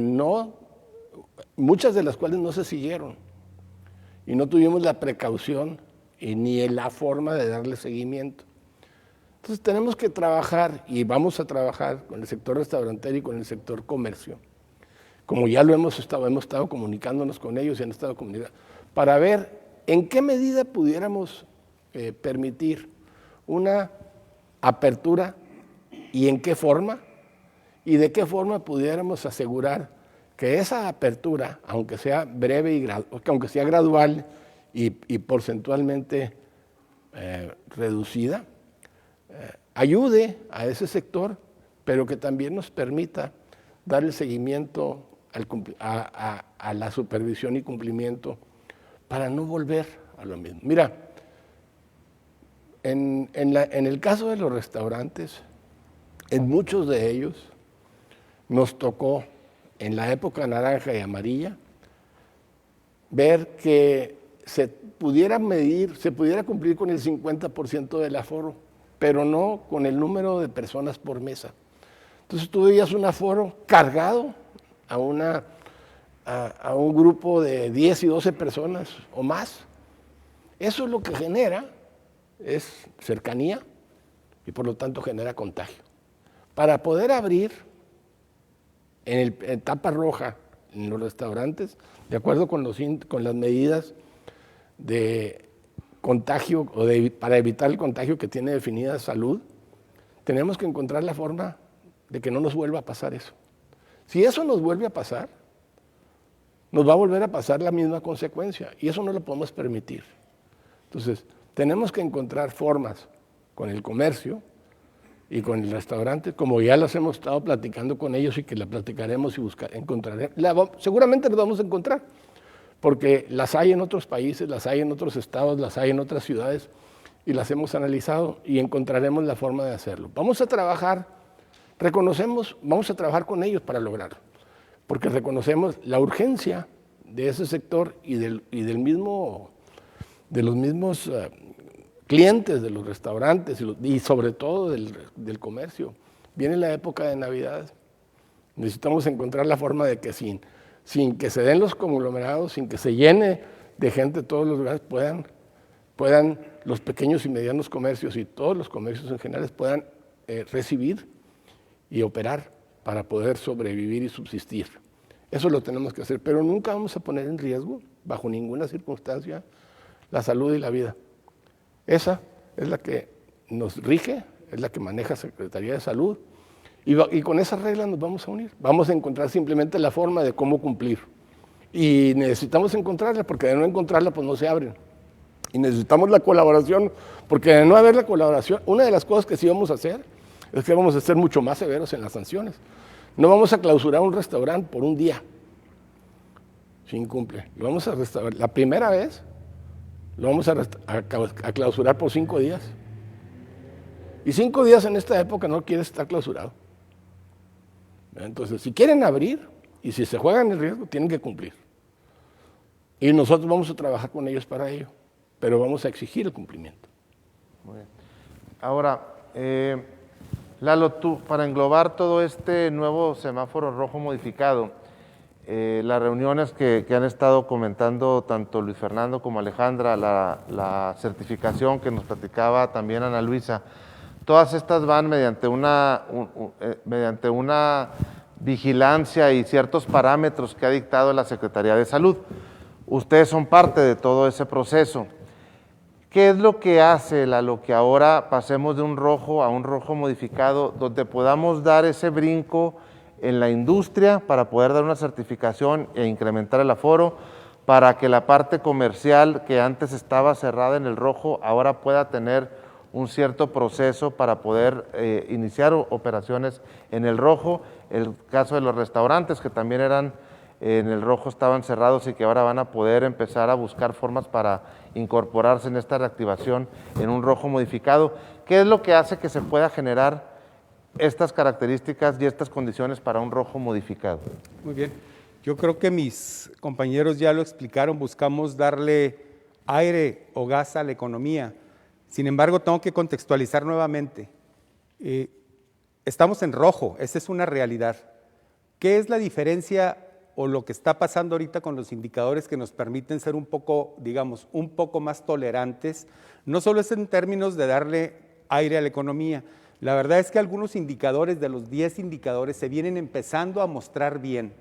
muchas de las cuales no se siguieron y no tuvimos la precaución ni la forma de darle seguimiento. Entonces tenemos que trabajar y vamos a trabajar con el sector restaurantero y con el sector comercio, como ya lo hemos estado comunicándonos con ellos y han estado comunicando, para ver en qué medida pudiéramos permitir una apertura y en qué forma, y de qué forma pudiéramos asegurar que esa apertura, aunque sea breve aunque sea gradual y porcentualmente reducida, ayude a ese sector, pero que también nos permita dar el seguimiento a la supervisión y cumplimiento para no volver a lo mismo. Mira, en el caso de los restaurantes, en muchos de ellos, nos tocó en la época naranja y amarilla ver que se pudiera medir, se pudiera cumplir con el 50% del aforo, pero no con el número de personas por mesa. Entonces tú veías un aforo cargado a un grupo de 10 y 12 personas o más. Eso es lo que genera, es cercanía y por lo tanto genera contagio. Para poder abrir en etapa roja en los restaurantes, de acuerdo con las medidas de contagio o para evitar el contagio que tiene definida salud, tenemos que encontrar la forma de que no nos vuelva a pasar eso. Si eso nos vuelve a pasar, nos va a volver a pasar la misma consecuencia y eso no lo podemos permitir. Entonces, tenemos que encontrar formas con el comercio y con el restaurante, como ya las hemos estado platicando con ellos y que la platicaremos y encontraremos. Seguramente las vamos a encontrar, porque las hay en otros países, las hay en otros estados, las hay en otras ciudades y las hemos analizado y encontraremos la forma de hacerlo. Vamos a trabajar, vamos a trabajar con ellos para lograrlo, porque reconocemos la urgencia de ese sector y de los mismos clientes de los restaurantes y sobre todo del comercio. Viene la época de Navidad. Necesitamos encontrar la forma de que sin que se den los conglomerados, sin que se llene de gente todos los lugares, puedan los pequeños y medianos comercios y todos los comercios en general puedan recibir y operar para poder sobrevivir y subsistir. Eso lo tenemos que hacer, pero nunca vamos a poner en riesgo, bajo ninguna circunstancia, la salud y la vida. Esa es la que nos rige, es la que maneja Secretaría de Salud, y con esas reglas nos vamos a unir. Vamos a encontrar simplemente la forma de cómo cumplir. Y necesitamos encontrarla, porque de no encontrarla, pues no se abren. Y necesitamos la colaboración, porque de no haber la colaboración, una de las cosas que sí vamos a hacer es que vamos a ser mucho más severos en las sanciones. No vamos a clausurar un restaurante por un día, si incumple. Lo vamos a restaurar. La primera vez lo vamos a clausurar por 5 días. Y 5 días en esta época no quiere estar clausurado. Entonces, si quieren abrir y si se juegan el riesgo, tienen que cumplir. Y nosotros vamos a trabajar con ellos para ello, pero vamos a exigir el cumplimiento. Muy bien. Ahora, Lalo, tú, para englobar todo este nuevo semáforo rojo modificado, las reuniones que han estado comentando tanto Luis Fernando como Alejandra, la certificación que nos platicaba también Ana Luisa, todas estas van mediante una vigilancia y ciertos parámetros que ha dictado la Secretaría de Salud. Ustedes son parte de todo ese proceso. ¿Qué es lo que hace, Lalo, que ahora pasemos de un rojo a un rojo modificado, donde podamos dar ese brinco en la industria para poder dar una certificación e incrementar el aforo, para que la parte comercial que antes estaba cerrada en el rojo ahora pueda tener un cierto proceso para poder iniciar operaciones en el rojo? El caso de los restaurantes que también eran en el rojo, estaban cerrados y que ahora van a poder empezar a buscar formas para incorporarse en esta reactivación en un rojo modificado. ¿Qué es lo que hace que se pueda generar estas características y estas condiciones para un rojo modificado? Muy bien. Yo creo que mis compañeros ya lo explicaron, buscamos darle aire o gas a la economía. Sin embargo, tengo que contextualizar nuevamente. Estamos en rojo, esa es una realidad. ¿Qué es la diferencia o lo que está pasando ahorita con los indicadores que nos permiten ser un poco, digamos, un poco más tolerantes? No solo es en términos de darle aire a la economía. La verdad es que algunos indicadores, de los 10 indicadores, se vienen empezando a mostrar bien.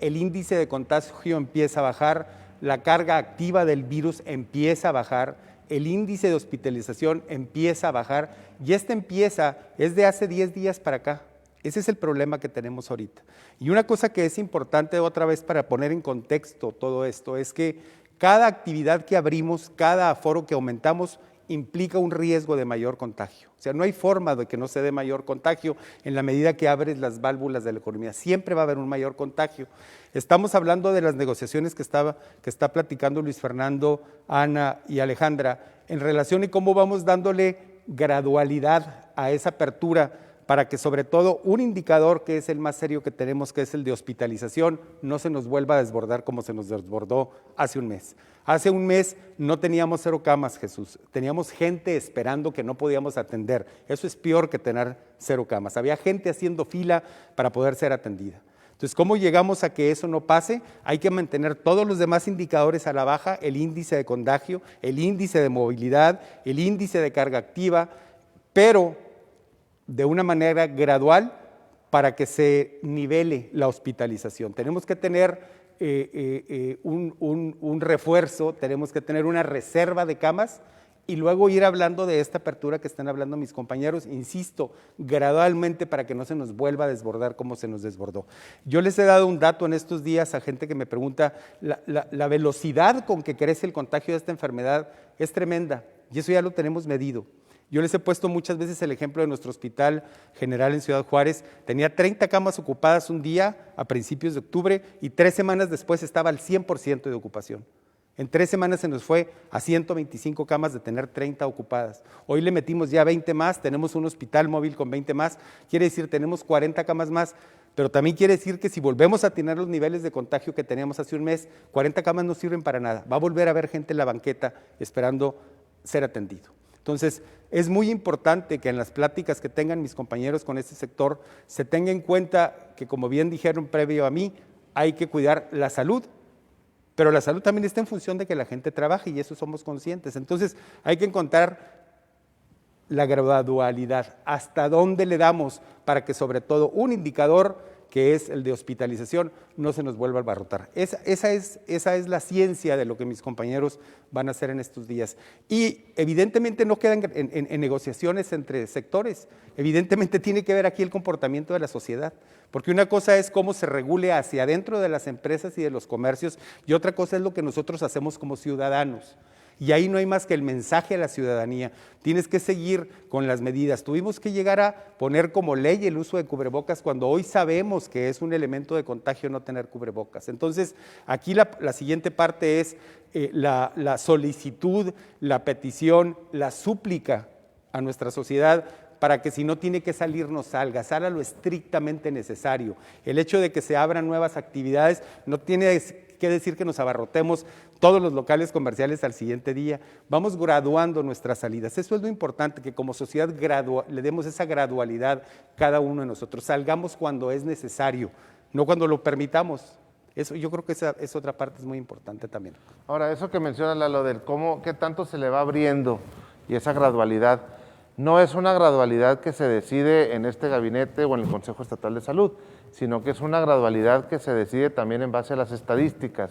El índice de contagio empieza a bajar, la carga activa del virus empieza a bajar, el índice de hospitalización empieza a bajar, y es de hace 10 días para acá. Ese es el problema que tenemos ahorita. Y una cosa que es importante otra vez para poner en contexto todo esto es que cada actividad que abrimos, cada aforo que aumentamos, implica un riesgo de mayor contagio. O sea, no hay forma de que no se dé mayor contagio en la medida que abres las válvulas de la economía. Siempre va a haber un mayor contagio. Estamos hablando de las negociaciones que está platicando Luis Fernando, Ana y Alejandra, en relación a cómo vamos dándole gradualidad a esa apertura para que sobre todo un indicador que es el más serio que tenemos, que es el de hospitalización, no se nos vuelva a desbordar como se nos desbordó hace un mes. Hace un mes no teníamos 0 camas, Jesús, teníamos gente esperando que no podíamos atender. Eso es peor que tener 0 camas. Había gente haciendo fila para poder ser atendida. Entonces, ¿cómo llegamos a que eso no pase? Hay que mantener todos los demás indicadores a la baja, el índice de contagio, el índice de movilidad, el índice de carga activa, pero de una manera gradual para que se nivele la hospitalización. Tenemos que tener un refuerzo, tenemos que tener una reserva de camas y luego ir hablando de esta apertura que están hablando mis compañeros, insisto, gradualmente para que no se nos vuelva a desbordar como se nos desbordó. Yo les he dado un dato en estos días a gente que me pregunta, la velocidad con que crece el contagio de esta enfermedad es tremenda y eso ya lo tenemos medido. Yo les he puesto muchas veces el ejemplo de nuestro hospital general en Ciudad Juárez. Tenía 30 camas ocupadas un día a principios de octubre y 3 semanas después estaba al 100% de ocupación. En 3 semanas se nos fue a 125 camas de tener 30 ocupadas. Hoy le metimos ya 20 más, tenemos un hospital móvil con 20 más, quiere decir tenemos 40 camas más, pero también quiere decir que si volvemos a tener los niveles de contagio que teníamos hace un mes, 40 camas no sirven para nada. Va a volver a haber gente en la banqueta esperando ser atendido. Entonces, es muy importante que en las pláticas que tengan mis compañeros con este sector se tenga en cuenta que, como bien dijeron previo a mí, hay que cuidar la salud, pero la salud también está en función de que la gente trabaje y eso somos conscientes. Entonces, hay que encontrar la gradualidad, hasta dónde le damos para que sobre todo un indicador que es el de hospitalización, no se nos vuelva a abarrotar. Esa es la ciencia de lo que mis compañeros van a hacer en estos días. Y evidentemente no quedan en negociaciones entre sectores, evidentemente tiene que ver aquí el comportamiento de la sociedad, porque una cosa es cómo se regule hacia adentro de las empresas y de los comercios, y otra cosa es lo que nosotros hacemos como ciudadanos. Y ahí no hay más que el mensaje a la ciudadanía. Tienes que seguir con las medidas. Tuvimos que llegar a poner como ley el uso de cubrebocas cuando hoy sabemos que es un elemento de contagio no tener cubrebocas. Entonces, aquí la siguiente parte es la solicitud, la petición, la súplica a nuestra sociedad para que si no tiene que salir, no salga lo estrictamente necesario. El hecho de que se abran nuevas actividades no tiene que decir que nos abarrotemos todos los locales comerciales al siguiente día. Vamos graduando nuestras salidas. Eso es lo importante, que como sociedad le demos esa gradualidad cada uno de nosotros. Salgamos cuando es necesario, no cuando lo permitamos. Eso, yo creo que esa es otra parte, es muy importante también. Ahora, eso que menciona Lalo, del qué tanto se le va abriendo y esa gradualidad, no es una gradualidad que se decide en este gabinete o en el Consejo Estatal de Salud, sino que es una gradualidad que se decide también en base a las estadísticas.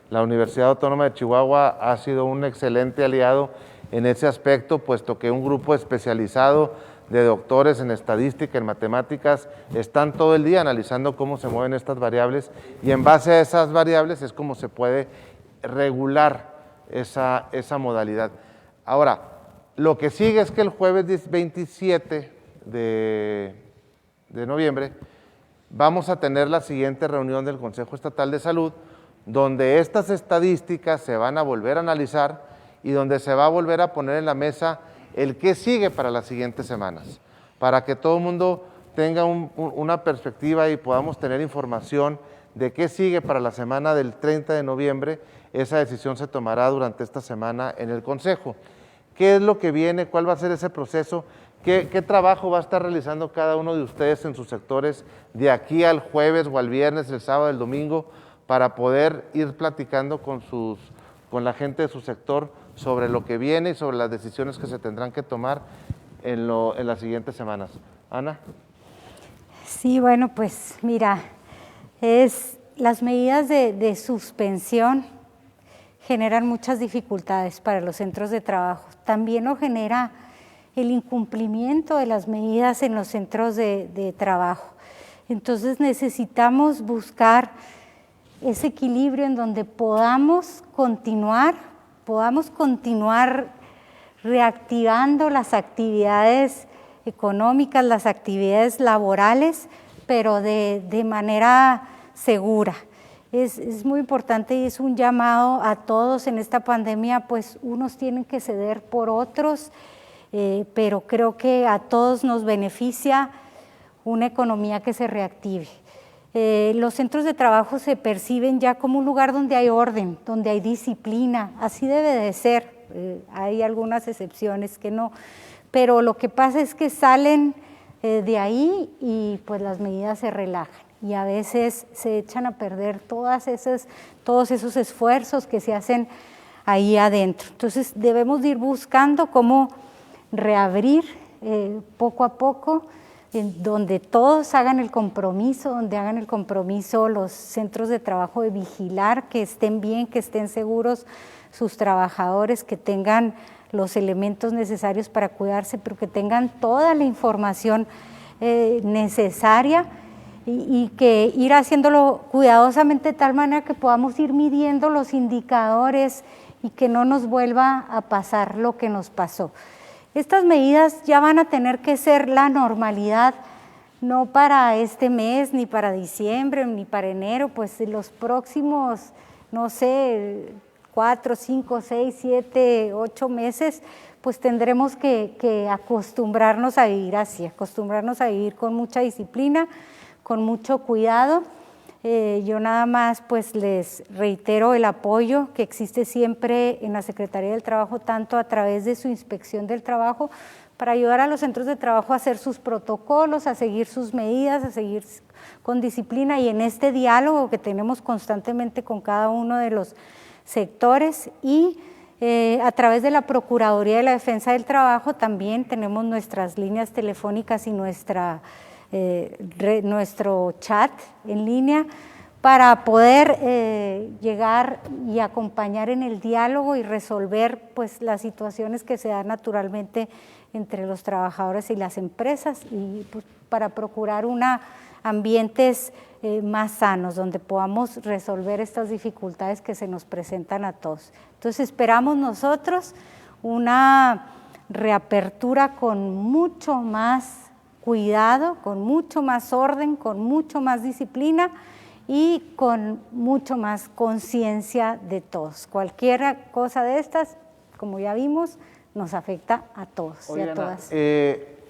La Universidad Autónoma de Chihuahua ha sido un excelente aliado en ese aspecto, puesto que un grupo especializado de doctores en estadística, en matemáticas, están todo el día analizando cómo se mueven estas variables y en base a esas variables es como se puede regular esa modalidad. Ahora, lo que sigue es que el jueves 27 de noviembre vamos a tener la siguiente reunión del Consejo Estatal de Salud, donde estas estadísticas se van a volver a analizar y donde se va a volver a poner en la mesa el qué sigue para las siguientes semanas, para que todo el mundo tenga una perspectiva y podamos tener información de qué sigue para la semana del 30 de noviembre. Esa decisión se tomará durante esta semana en el Consejo. ¿Qué es lo que viene? ¿Cuál va a ser ese proceso? ¿Qué trabajo va a estar realizando cada uno de ustedes en sus sectores de aquí al jueves o al viernes, el sábado, el domingo, para poder ir platicando con la gente de su sector sobre lo que viene y sobre las decisiones que se tendrán que tomar en las siguientes semanas? Ana. Sí, bueno, pues mira, las medidas de suspensión generan muchas dificultades para los centros de trabajo. También lo genera el incumplimiento de las medidas en los centros de trabajo. Entonces necesitamos buscar ese equilibrio en donde podamos continuar reactivando las actividades económicas, las actividades laborales, pero de manera segura. Es muy importante y es un llamado a todos en esta pandemia, pues unos tienen que ceder por otros, pero creo que a todos nos beneficia una economía que se reactive. Los centros de trabajo se perciben ya como un lugar donde hay orden, donde hay disciplina, así debe de ser, hay algunas excepciones que no, pero lo que pasa es que salen de ahí y pues las medidas se relajan y a veces se echan a perder todos esos esfuerzos que se hacen ahí adentro. Entonces debemos de ir buscando cómo reabrir poco a poco, en donde todos hagan el compromiso, donde hagan el compromiso los centros de trabajo de vigilar, que estén bien, que estén seguros sus trabajadores, que tengan los elementos necesarios para cuidarse, pero que tengan toda la información necesaria y que ir haciéndolo cuidadosamente de tal manera que podamos ir midiendo los indicadores y que no nos vuelva a pasar lo que nos pasó. Estas medidas ya van a tener que ser la normalidad, no para este mes, ni para diciembre, ni para enero, pues los próximos, no sé, 4, 5, 6, 7, 8 meses, pues tendremos que acostumbrarnos a vivir así, acostumbrarnos a vivir con mucha disciplina, con mucho cuidado. Yo nada más pues les reitero el apoyo que existe siempre en la Secretaría del Trabajo, tanto a través de su inspección del trabajo, para ayudar a los centros de trabajo a hacer sus protocolos, a seguir sus medidas, a seguir con disciplina y en este diálogo que tenemos constantemente con cada uno de los sectores y a través de la Procuraduría de la Defensa del Trabajo también tenemos nuestras líneas telefónicas y nuestro chat en línea para poder llegar y acompañar en el diálogo y resolver pues las situaciones que se dan naturalmente entre los trabajadores y las empresas y pues, para procurar ambientes más sanos donde podamos resolver estas dificultades que se nos presentan a todos. Entonces esperamos nosotros una reapertura con mucho más cuidado, con mucho más orden, con mucho más disciplina y con mucho más conciencia de todos. Cualquier cosa de estas, como ya vimos, nos afecta a todos. Oye, y a Ana, todas.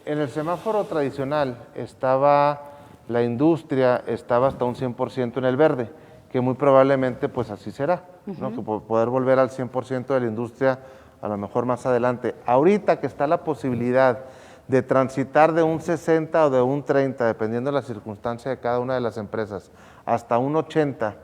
en el semáforo tradicional estaba la industria, estaba hasta un 100% en el verde, que muy probablemente pues así será, ¿no? Que poder volver al 100% de la industria a lo mejor más adelante. Ahorita que está la posibilidad de transitar de un 60 o de un 30, dependiendo de la circunstancia de cada una de las empresas, hasta un 80,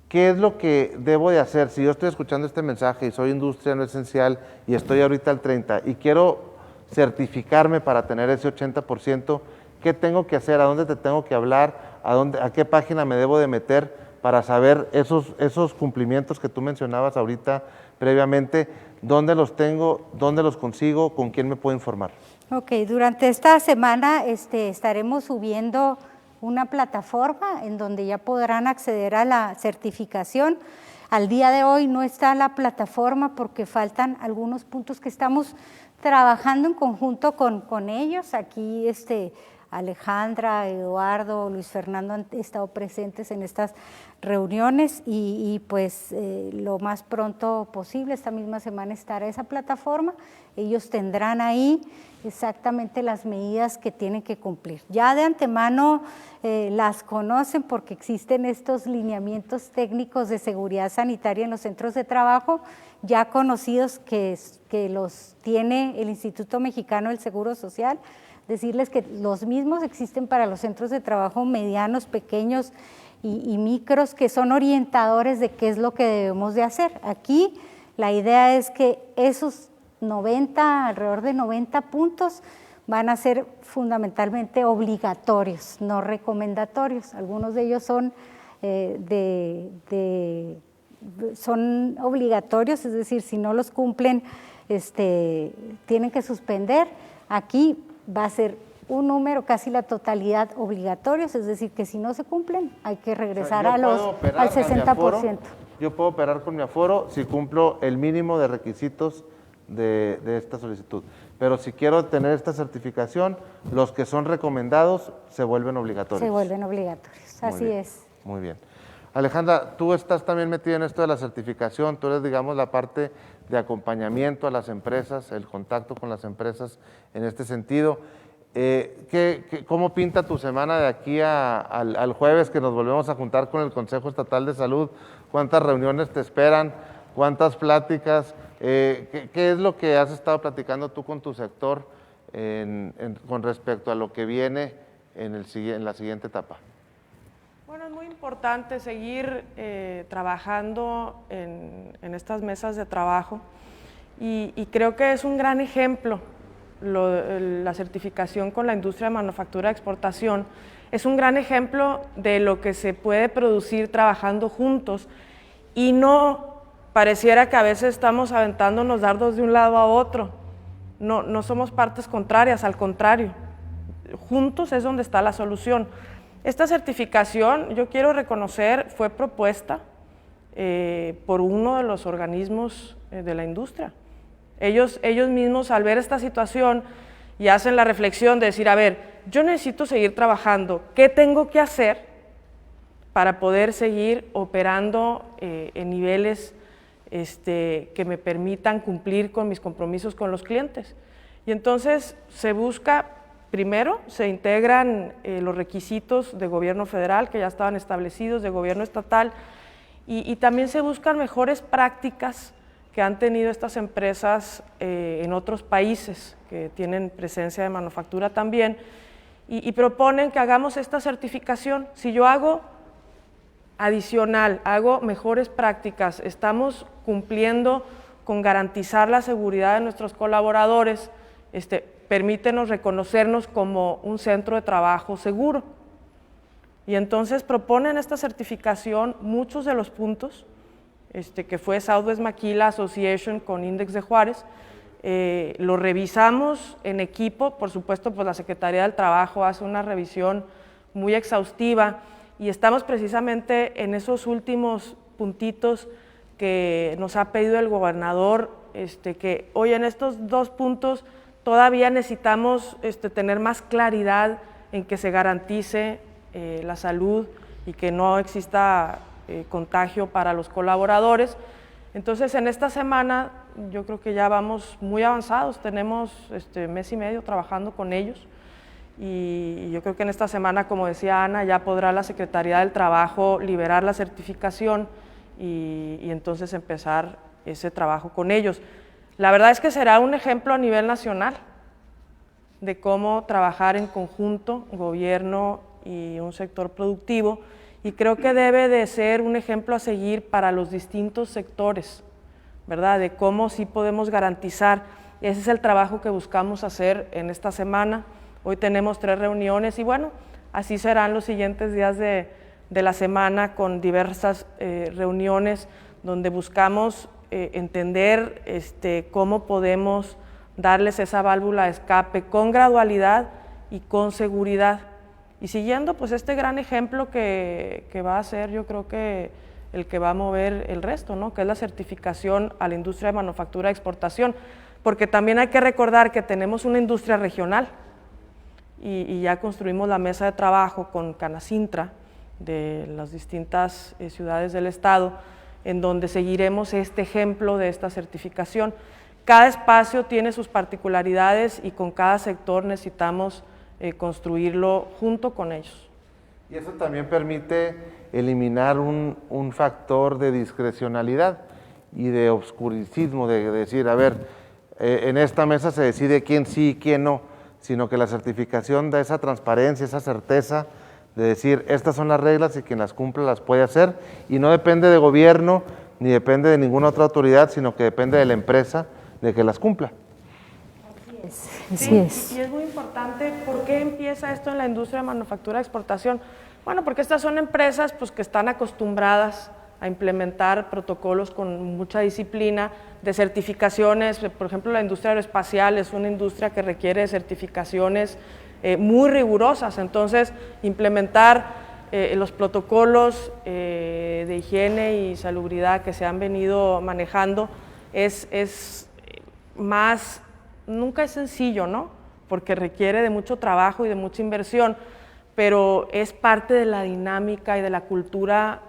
¿qué es lo que debo de hacer? Si yo estoy escuchando este mensaje y soy industria no esencial y estoy ahorita al 30 y quiero certificarme para tener ese 80%, ¿qué tengo que hacer? ¿A dónde te tengo que hablar? ¿A qué página me debo de meter para saber esos cumplimientos que tú mencionabas ahorita previamente? ¿Dónde los tengo? ¿Dónde los consigo? ¿Con quién me puedo informar? Ok, durante esta semana estaremos subiendo una plataforma en donde ya podrán acceder a la certificación. Al día de hoy no está la plataforma porque faltan algunos puntos que estamos trabajando en conjunto con ellos. Aquí Alejandra, Eduardo, Luis Fernando han estado presentes en estas reuniones y pues lo más pronto posible, esta misma semana estará esa plataforma. Ellos tendrán ahí exactamente las medidas que tienen que cumplir. Ya de antemano las conocen porque existen estos lineamientos técnicos de seguridad sanitaria en los centros de trabajo, ya conocidos que los tiene el Instituto Mexicano del Seguro Social. Decirles que los mismos existen para los centros de trabajo medianos, pequeños y micros, que son orientadores de qué es lo que debemos de hacer. Aquí la idea es que esos alrededor de 90 puntos van a ser fundamentalmente obligatorios, no recomendatorios. Algunos de ellos son son obligatorios, es decir, si no los cumplen, tienen que suspender. Aquí va a ser un número, casi la totalidad obligatorios, es decir, que si no se cumplen hay que regresar al 60%. Yo puedo operar con mi aforo si cumplo el mínimo de requisitos de esta solicitud. Pero si quiero tener esta certificación, los que son recomendados se vuelven obligatorios. Se vuelven obligatorios, así es. Muy bien. Alejandra, tú estás también metida en esto de la certificación, tú eres, digamos, la parte de acompañamiento a las empresas, el contacto con las empresas en este sentido. ¿Cómo pinta tu semana de aquí al jueves que nos volvemos a juntar con el Consejo Estatal de Salud? ¿Cuántas reuniones te esperan? ¿Cuántas pláticas? ¿Qué es lo que has estado platicando tú con tu sector con respecto a lo que viene en la siguiente etapa? Bueno, es muy importante seguir trabajando en estas mesas de trabajo y creo que es un gran ejemplo la certificación con la industria de manufactura de exportación. Es un gran ejemplo de lo que se puede producir trabajando juntos y no pareciera que a veces estamos aventándonos dardos de un lado a otro. No somos partes contrarias, al contrario, juntos es donde está la solución. Esta certificación, yo quiero reconocer, fue propuesta por uno de los organismos de la industria. Ellos mismos, al ver esta situación, y hacen la reflexión de decir, a ver, yo necesito seguir trabajando, ¿qué tengo que hacer para poder seguir operando en niveles que me permitan cumplir con mis compromisos con los clientes? Y entonces se busca, primero, se integran los requisitos de gobierno federal que ya estaban establecidos, de gobierno estatal, y también se buscan mejores prácticas que han tenido estas empresas en otros países que tienen presencia de manufactura también, y proponen que hagamos esta certificación. Si yo hago adicional, hago mejores prácticas, estamos cumpliendo con garantizar la seguridad de nuestros colaboradores, permítenos reconocernos como un centro de trabajo seguro. Y entonces proponen esta certificación, muchos de los puntos, que fue Southwest Maquila Association con Index de Juárez, lo revisamos en equipo, por supuesto, pues la Secretaría del Trabajo hace una revisión muy exhaustiva y estamos precisamente en esos últimos puntitos que nos ha pedido el gobernador, que hoy en estos 2 puntos todavía necesitamos tener más claridad en que se garantice la salud y que no exista contagio para los colaboradores. Entonces, en esta semana yo creo que ya vamos muy avanzados, tenemos mes y medio trabajando con ellos y yo creo que en esta semana, como decía Ana, ya podrá la Secretaría del Trabajo liberar la certificación y entonces empezar ese trabajo con ellos. La verdad es que será un ejemplo a nivel nacional de cómo trabajar en conjunto, gobierno y un sector productivo, y creo que debe de ser un ejemplo a seguir para los distintos sectores, ¿verdad? De cómo sí podemos garantizar. Ese es el trabajo que buscamos hacer en esta semana. Hoy tenemos 3 reuniones y bueno, así serán los siguientes días de la semana con diversas reuniones donde buscamos entender cómo podemos darles esa válvula de escape con gradualidad y con seguridad. Y siguiendo pues este gran ejemplo que va a ser, yo creo que el que va a mover el resto, ¿no? Que es la certificación a la industria de manufactura de exportación, porque también hay que recordar que tenemos una industria regional y ya construimos la mesa de trabajo con Canacintra de las distintas ciudades del estado, en donde seguiremos este ejemplo de esta certificación. Cada espacio tiene sus particularidades y con cada sector necesitamos construirlo junto con ellos. Y eso también permite eliminar un factor de discrecionalidad y de obscurantismo, de decir, a ver, en esta mesa se decide quién sí y quién no, sino que la certificación da esa transparencia, esa certeza de decir, estas son las reglas y quien las cumpla las puede hacer, y no depende de gobierno ni depende de ninguna otra autoridad, sino que depende de la empresa de que las cumpla. Así es. Y es muy importante, ¿por qué empieza esto en la industria de manufactura de exportación? Bueno, porque estas son empresas pues, que están acostumbradas a implementar protocolos con mucha disciplina, de certificaciones. Por ejemplo, la industria aeroespacial es una industria que requiere de certificaciones muy rigurosas, entonces implementar los protocolos de higiene y salubridad que se han venido manejando es más, nunca es sencillo, ¿no? Porque requiere de mucho trabajo y de mucha inversión, pero es parte de la dinámica y de la cultura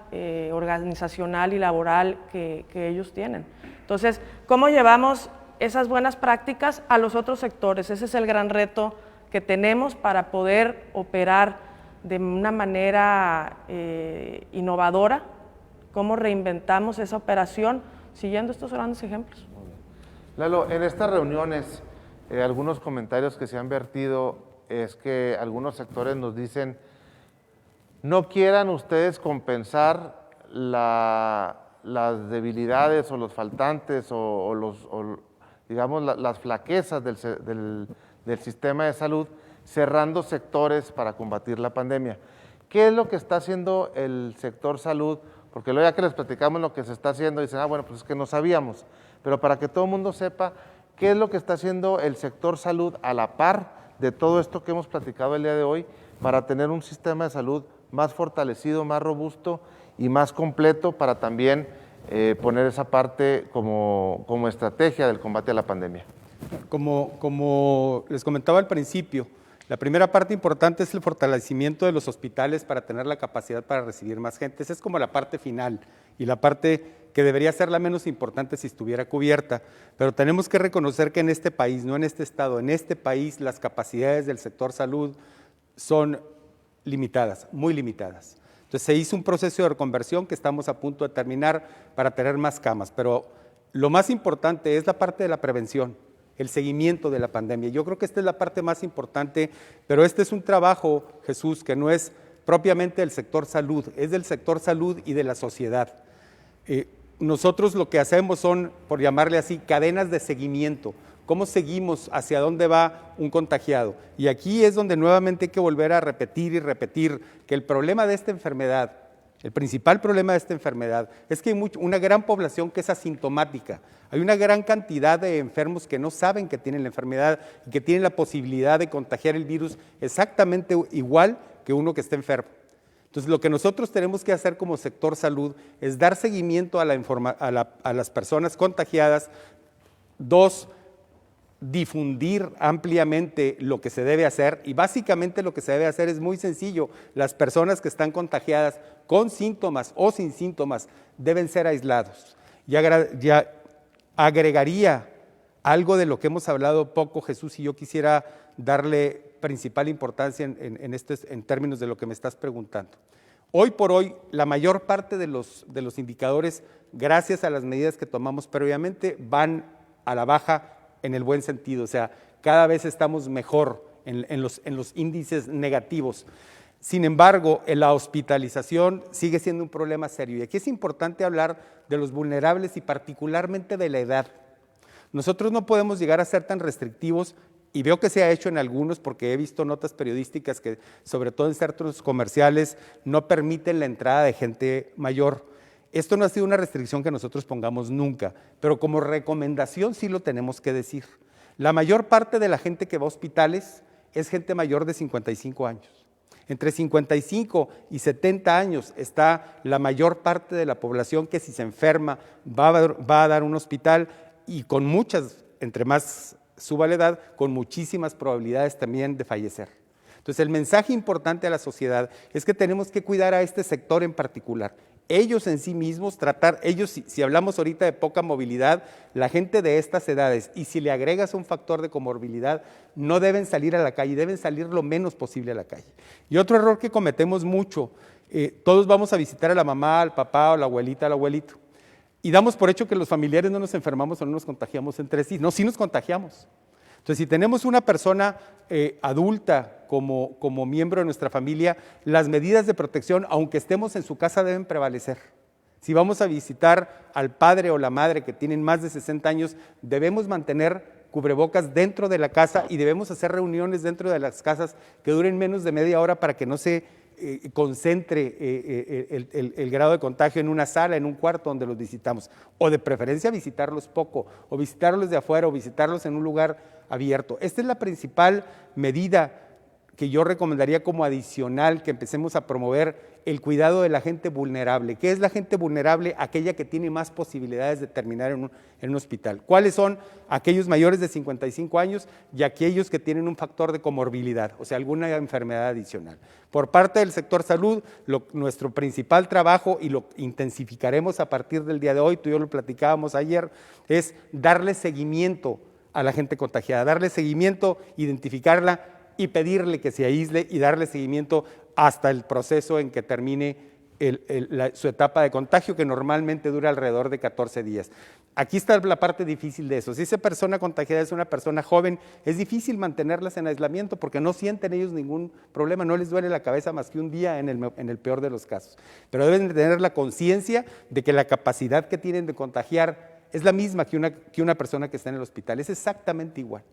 organizacional y laboral que ellos tienen. Entonces, ¿cómo llevamos esas buenas prácticas a los otros sectores? Ese es el gran reto que tenemos para poder operar de una manera innovadora, cómo reinventamos esa operación siguiendo estos grandes ejemplos. Lalo, en estas reuniones, algunos comentarios que se han vertido es que algunos sectores nos dicen, no quieran ustedes compensar las debilidades o los faltantes o digamos, las flaquezas del sistema de salud, cerrando sectores para combatir la pandemia. ¿Qué es lo que está haciendo el sector salud? Porque luego ya que les platicamos lo que se está haciendo, dicen, bueno, pues es que no sabíamos. Pero para que todo el mundo sepa, ¿qué es lo que está haciendo el sector salud a la par de todo esto que hemos platicado el día de hoy para tener un sistema de salud más fortalecido, más robusto y más completo para también poner esa parte como estrategia del combate a la pandemia? Como les comentaba al principio, la primera parte importante es el fortalecimiento de los hospitales para tener la capacidad para recibir más gente. Esa es como la parte final y la parte que debería ser la menos importante si estuviera cubierta. Pero tenemos que reconocer que en este país, no en este estado, en este país las capacidades del sector salud son limitadas, muy limitadas. Entonces se hizo un proceso de reconversión que estamos a punto de terminar para tener más camas, pero lo más importante es la parte de la prevención, el seguimiento de la pandemia. Yo creo que esta es la parte más importante, pero este es un trabajo, Jesús, que no es propiamente del sector salud, es del sector salud y de la sociedad. Nosotros lo que hacemos son, por llamarle así, cadenas de seguimiento. ¿Cómo seguimos hacia dónde va un contagiado? Y aquí es donde nuevamente hay que volver a repetir y repetir que el problema de esta enfermedad, el principal problema de esta enfermedad es que hay una gran población que es asintomática. Hay una gran cantidad de enfermos que no saben que tienen la enfermedad y que tienen la posibilidad de contagiar el virus exactamente igual que uno que está enfermo. Entonces, lo que nosotros tenemos que hacer como sector salud es dar seguimiento a las personas contagiadas. 2, difundir ampliamente lo que se debe hacer, y básicamente lo que se debe hacer es muy sencillo. Las personas que están contagiadas con síntomas o sin síntomas deben ser aislados. Ya agregaría algo de lo que hemos hablado poco, Jesús, y yo quisiera darle principal importancia en términos de lo que me estás preguntando. Hoy por hoy, la mayor parte de los indicadores, gracias a las medidas que tomamos previamente, van a la baja en el buen sentido, o sea, cada vez estamos mejor en los índices negativos. Sin embargo, la hospitalización sigue siendo un problema serio, y aquí es importante hablar de los vulnerables y particularmente de la edad. Nosotros no podemos llegar a ser tan restrictivos, y veo que se ha hecho en algunos porque he visto notas periodísticas que, sobre todo en centros comerciales, no permiten la entrada de gente mayor. Esto no ha sido una restricción que nosotros pongamos nunca, pero como recomendación sí lo tenemos que decir. La mayor parte de la gente que va a hospitales es gente mayor de 55 años. Entre 55 y 70 años está la mayor parte de la población que si se enferma va a dar un hospital, y con muchas, entre más suba la edad, con muchísimas probabilidades también de fallecer. Entonces, el mensaje importante a la sociedad es que tenemos que cuidar a este sector en particular. Ellos en sí mismos, si hablamos ahorita de poca movilidad, la gente de estas edades, y si le agregas un factor de comorbilidad, no deben salir a la calle, deben salir lo menos posible a la calle. Y otro error que cometemos mucho, todos vamos a visitar a la mamá, al papá, o la abuelita, al abuelito, y damos por hecho que los familiares no nos enfermamos o no nos contagiamos entre sí. No, sí nos contagiamos. Entonces, si tenemos una persona adulta como miembro de nuestra familia, las medidas de protección, aunque estemos en su casa, deben prevalecer. Si vamos a visitar al padre o la madre que tienen más de 60 años, debemos mantener cubrebocas dentro de la casa y debemos hacer reuniones dentro de las casas que duren menos de media hora para que no se concentre el grado de contagio en una sala, en un cuarto donde los visitamos, o de preferencia visitarlos poco, o visitarlos de afuera, o visitarlos en un lugar abierto. Esta es la principal medida que yo recomendaría como adicional, que empecemos a promover el cuidado de la gente vulnerable. ¿Qué es la gente vulnerable? Aquella que tiene más posibilidades de terminar en un hospital. ¿Cuáles son? Aquellos mayores de 55 años y aquellos que tienen un factor de comorbilidad, o sea, alguna enfermedad adicional. Por parte del sector salud, nuestro principal trabajo, y lo intensificaremos a partir del día de hoy, tú y yo lo platicábamos ayer, es darle seguimiento a la gente contagiada, darle seguimiento, identificarla y pedirle que se aísle y darle seguimiento hasta el proceso en que termine su etapa de contagio, que normalmente dura alrededor de 14 días. Aquí está la parte difícil de eso. Si esa persona contagiada es una persona joven, es difícil mantenerlas en aislamiento porque no sienten ellos ningún problema, no les duele la cabeza más que un día en el peor de los casos. Pero deben tener la conciencia de que la capacidad que tienen de contagiar es la misma que una persona que está en el hospital, es exactamente igual.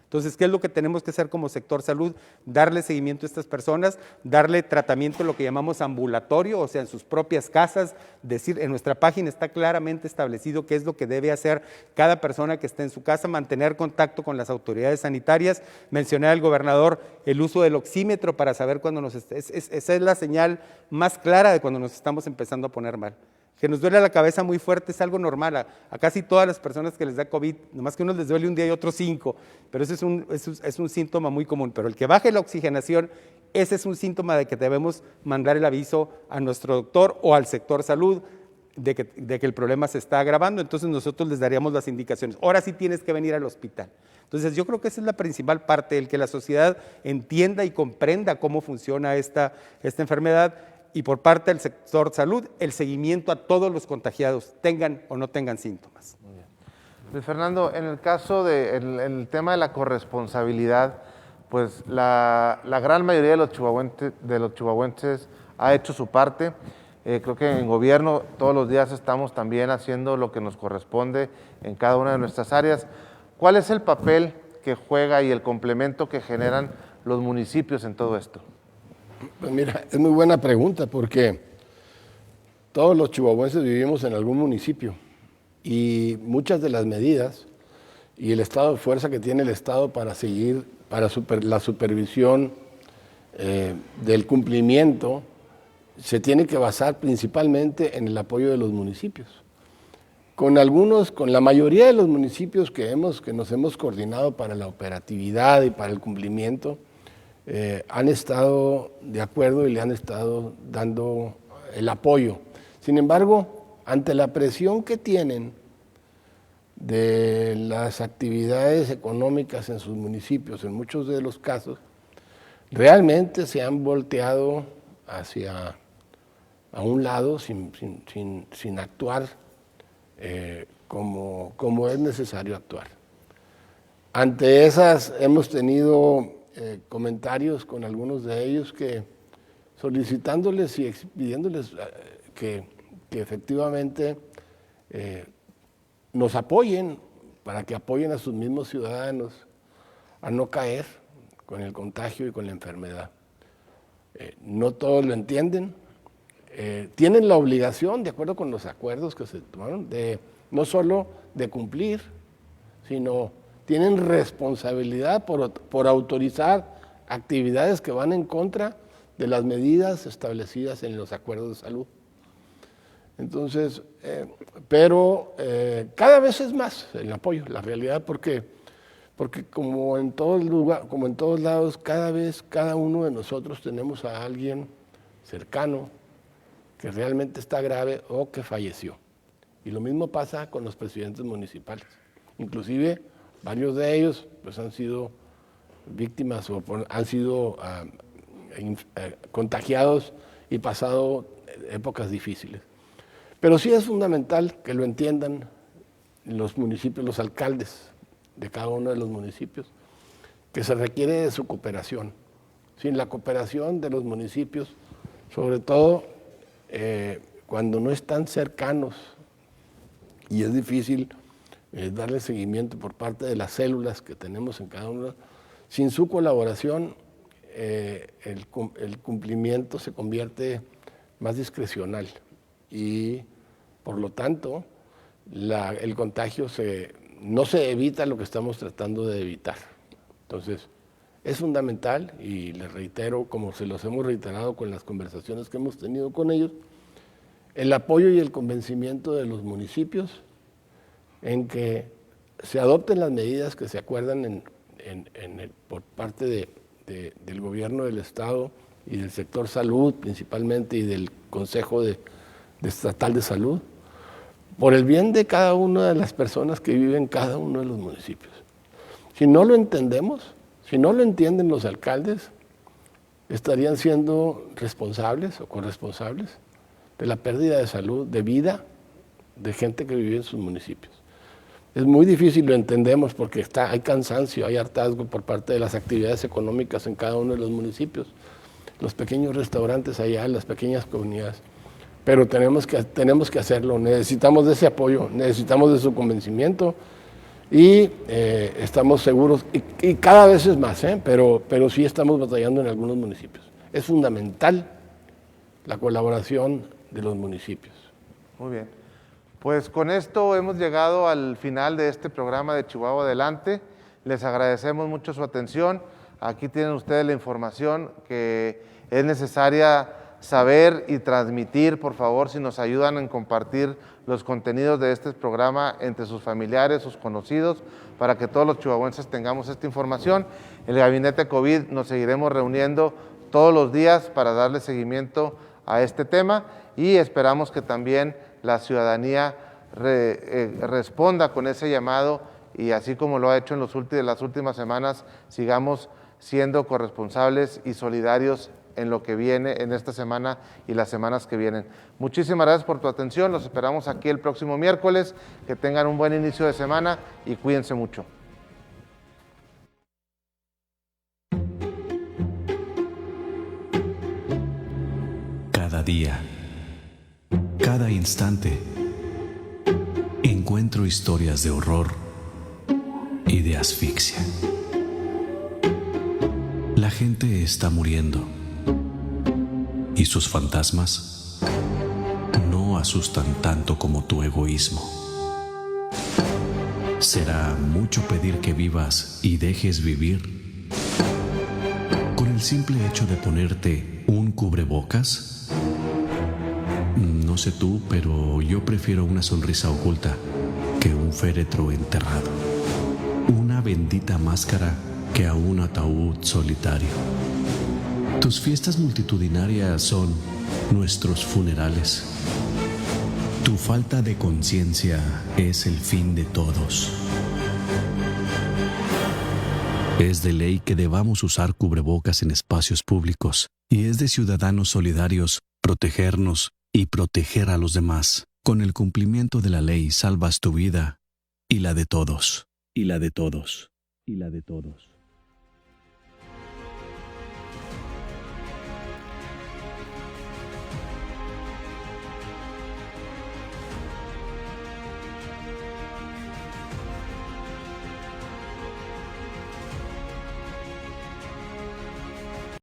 Entonces, ¿qué es lo que tenemos que hacer como sector salud? Darle seguimiento a estas personas, darle tratamiento, lo que llamamos ambulatorio, o sea, en sus propias casas, decir, en nuestra página está claramente establecido qué es lo que debe hacer cada persona que esté en su casa, mantener contacto con las autoridades sanitarias. Mencioné al gobernador el uso del oxímetro para saber cuándo esa es la señal más clara de cuando nos estamos empezando a poner mal. Que nos duele la cabeza muy fuerte es algo normal, a casi todas las personas que les da COVID, nomás que unos les duele un día y otros 5, pero ese es un síntoma muy común. Pero el que baje la oxigenación, ese es un síntoma de que debemos mandar el aviso a nuestro doctor o al sector salud de que el problema se está agravando, entonces nosotros les daríamos las indicaciones. Ahora sí tienes que venir al hospital. Entonces yo creo que esa es la principal parte, el que la sociedad entienda y comprenda cómo funciona esta enfermedad, y por parte del sector salud, el seguimiento a todos los contagiados, tengan o no tengan síntomas. Muy bien. Luis Fernando, en el caso el tema de la corresponsabilidad, pues la gran mayoría de los chihuahuenses ha hecho su parte. Creo que en gobierno todos los días estamos también haciendo lo que nos corresponde en cada una de nuestras áreas. ¿Cuál es el papel que juega y el complemento que generan los municipios en todo esto? Pues mira, es muy buena pregunta porque todos los chihuahuenses vivimos en algún municipio y muchas de las medidas y el estado de fuerza que tiene el Estado para seguir, la supervisión del cumplimiento se tiene que basar principalmente en el apoyo de los municipios. Con la mayoría de los municipios que nos hemos coordinado para la operatividad y para el cumplimiento, han estado de acuerdo y le han estado dando el apoyo. Sin embargo, ante la presión que tienen de las actividades económicas en sus municipios, en muchos de los casos, realmente se han volteado a un lado sin actuar como es necesario actuar. Ante esas hemos tenido comentarios con algunos de ellos que solicitándoles y pidiéndoles que efectivamente nos apoyen para que apoyen a sus mismos ciudadanos a no caer con el contagio y con la enfermedad. No todos lo entienden, tienen la obligación, de acuerdo con los acuerdos que se tomaron, no solo de cumplir, sino tienen responsabilidad por autorizar actividades que van en contra de las medidas establecidas en los acuerdos de salud. Entonces, pero cada vez es más el apoyo, la realidad, porque como en todos lados, cada uno de nosotros tenemos a alguien cercano que realmente está grave o que falleció. Y lo mismo pasa con los presidentes municipales. Inclusive, varios de ellos pues, han sido víctimas o han sido contagiados y pasado épocas difíciles. Pero sí es fundamental que lo entiendan los municipios, los alcaldes de cada uno de los municipios, que se requiere de su cooperación. Sin la cooperación de los municipios, sobre todo cuando no están cercanos y es difícil darle seguimiento por parte de las células que tenemos en cada uno, sin su colaboración el cumplimiento se convierte más discrecional y por lo tanto el contagio no se evita lo que estamos tratando de evitar. Entonces es fundamental y les reitero, como se los hemos reiterado con las conversaciones que hemos tenido con ellos, el apoyo y el convencimiento de los municipios en que se adopten las medidas que se acuerdan por parte del gobierno del Estado y del sector salud principalmente y del Consejo Estatal de Salud, por el bien de cada una de las personas que viven en cada uno de los municipios. Si no lo entendemos, Si no lo entienden los alcaldes, estarían siendo responsables o corresponsables de la pérdida de salud, de vida de gente que vive en sus municipios. Es muy difícil, lo entendemos, porque hay cansancio, hay hartazgo por parte de las actividades económicas en cada uno de los municipios, los pequeños restaurantes allá, las pequeñas comunidades. Pero tenemos que hacerlo, necesitamos de ese apoyo, necesitamos de su convencimiento y estamos seguros, y cada vez es más, pero sí estamos batallando en algunos municipios. Es fundamental la colaboración de los municipios. Muy bien. Pues con esto hemos llegado al final de este programa de Chihuahua Adelante. Les agradecemos mucho su atención. Aquí tienen ustedes la información que es necesaria saber y transmitir. Por favor, si nos ayudan en compartir los contenidos de este programa entre sus familiares, sus conocidos, para que todos los chihuahuenses tengamos esta información. El Gabinete COVID nos seguiremos reuniendo todos los días para darle seguimiento a este tema y esperamos que también la ciudadanía responda con ese llamado y así como lo ha hecho en las últimas semanas, sigamos siendo corresponsables y solidarios en lo que viene en esta semana y las semanas que vienen. Muchísimas gracias por tu atención, los esperamos aquí el próximo miércoles, que tengan un buen inicio de semana y cuídense mucho. Cada día, cada instante, encuentro historias de horror y de asfixia. La gente está muriendo y sus fantasmas no asustan tanto como tu egoísmo. ¿Será mucho pedir que vivas y dejes vivir? ¿Con el simple hecho de ponerte un cubrebocas? No sé tú, pero yo prefiero una sonrisa oculta que un féretro enterrado. Una bendita máscara que a un ataúd solitario. Tus fiestas multitudinarias son nuestros funerales. Tu falta de conciencia es el fin de todos. Es de ley que debamos usar cubrebocas en espacios públicos y es de ciudadanos solidarios protegernos y proteger a los demás. Con el cumplimiento de la ley salvas tu vida y la de todos, y la de todos, y la de todos.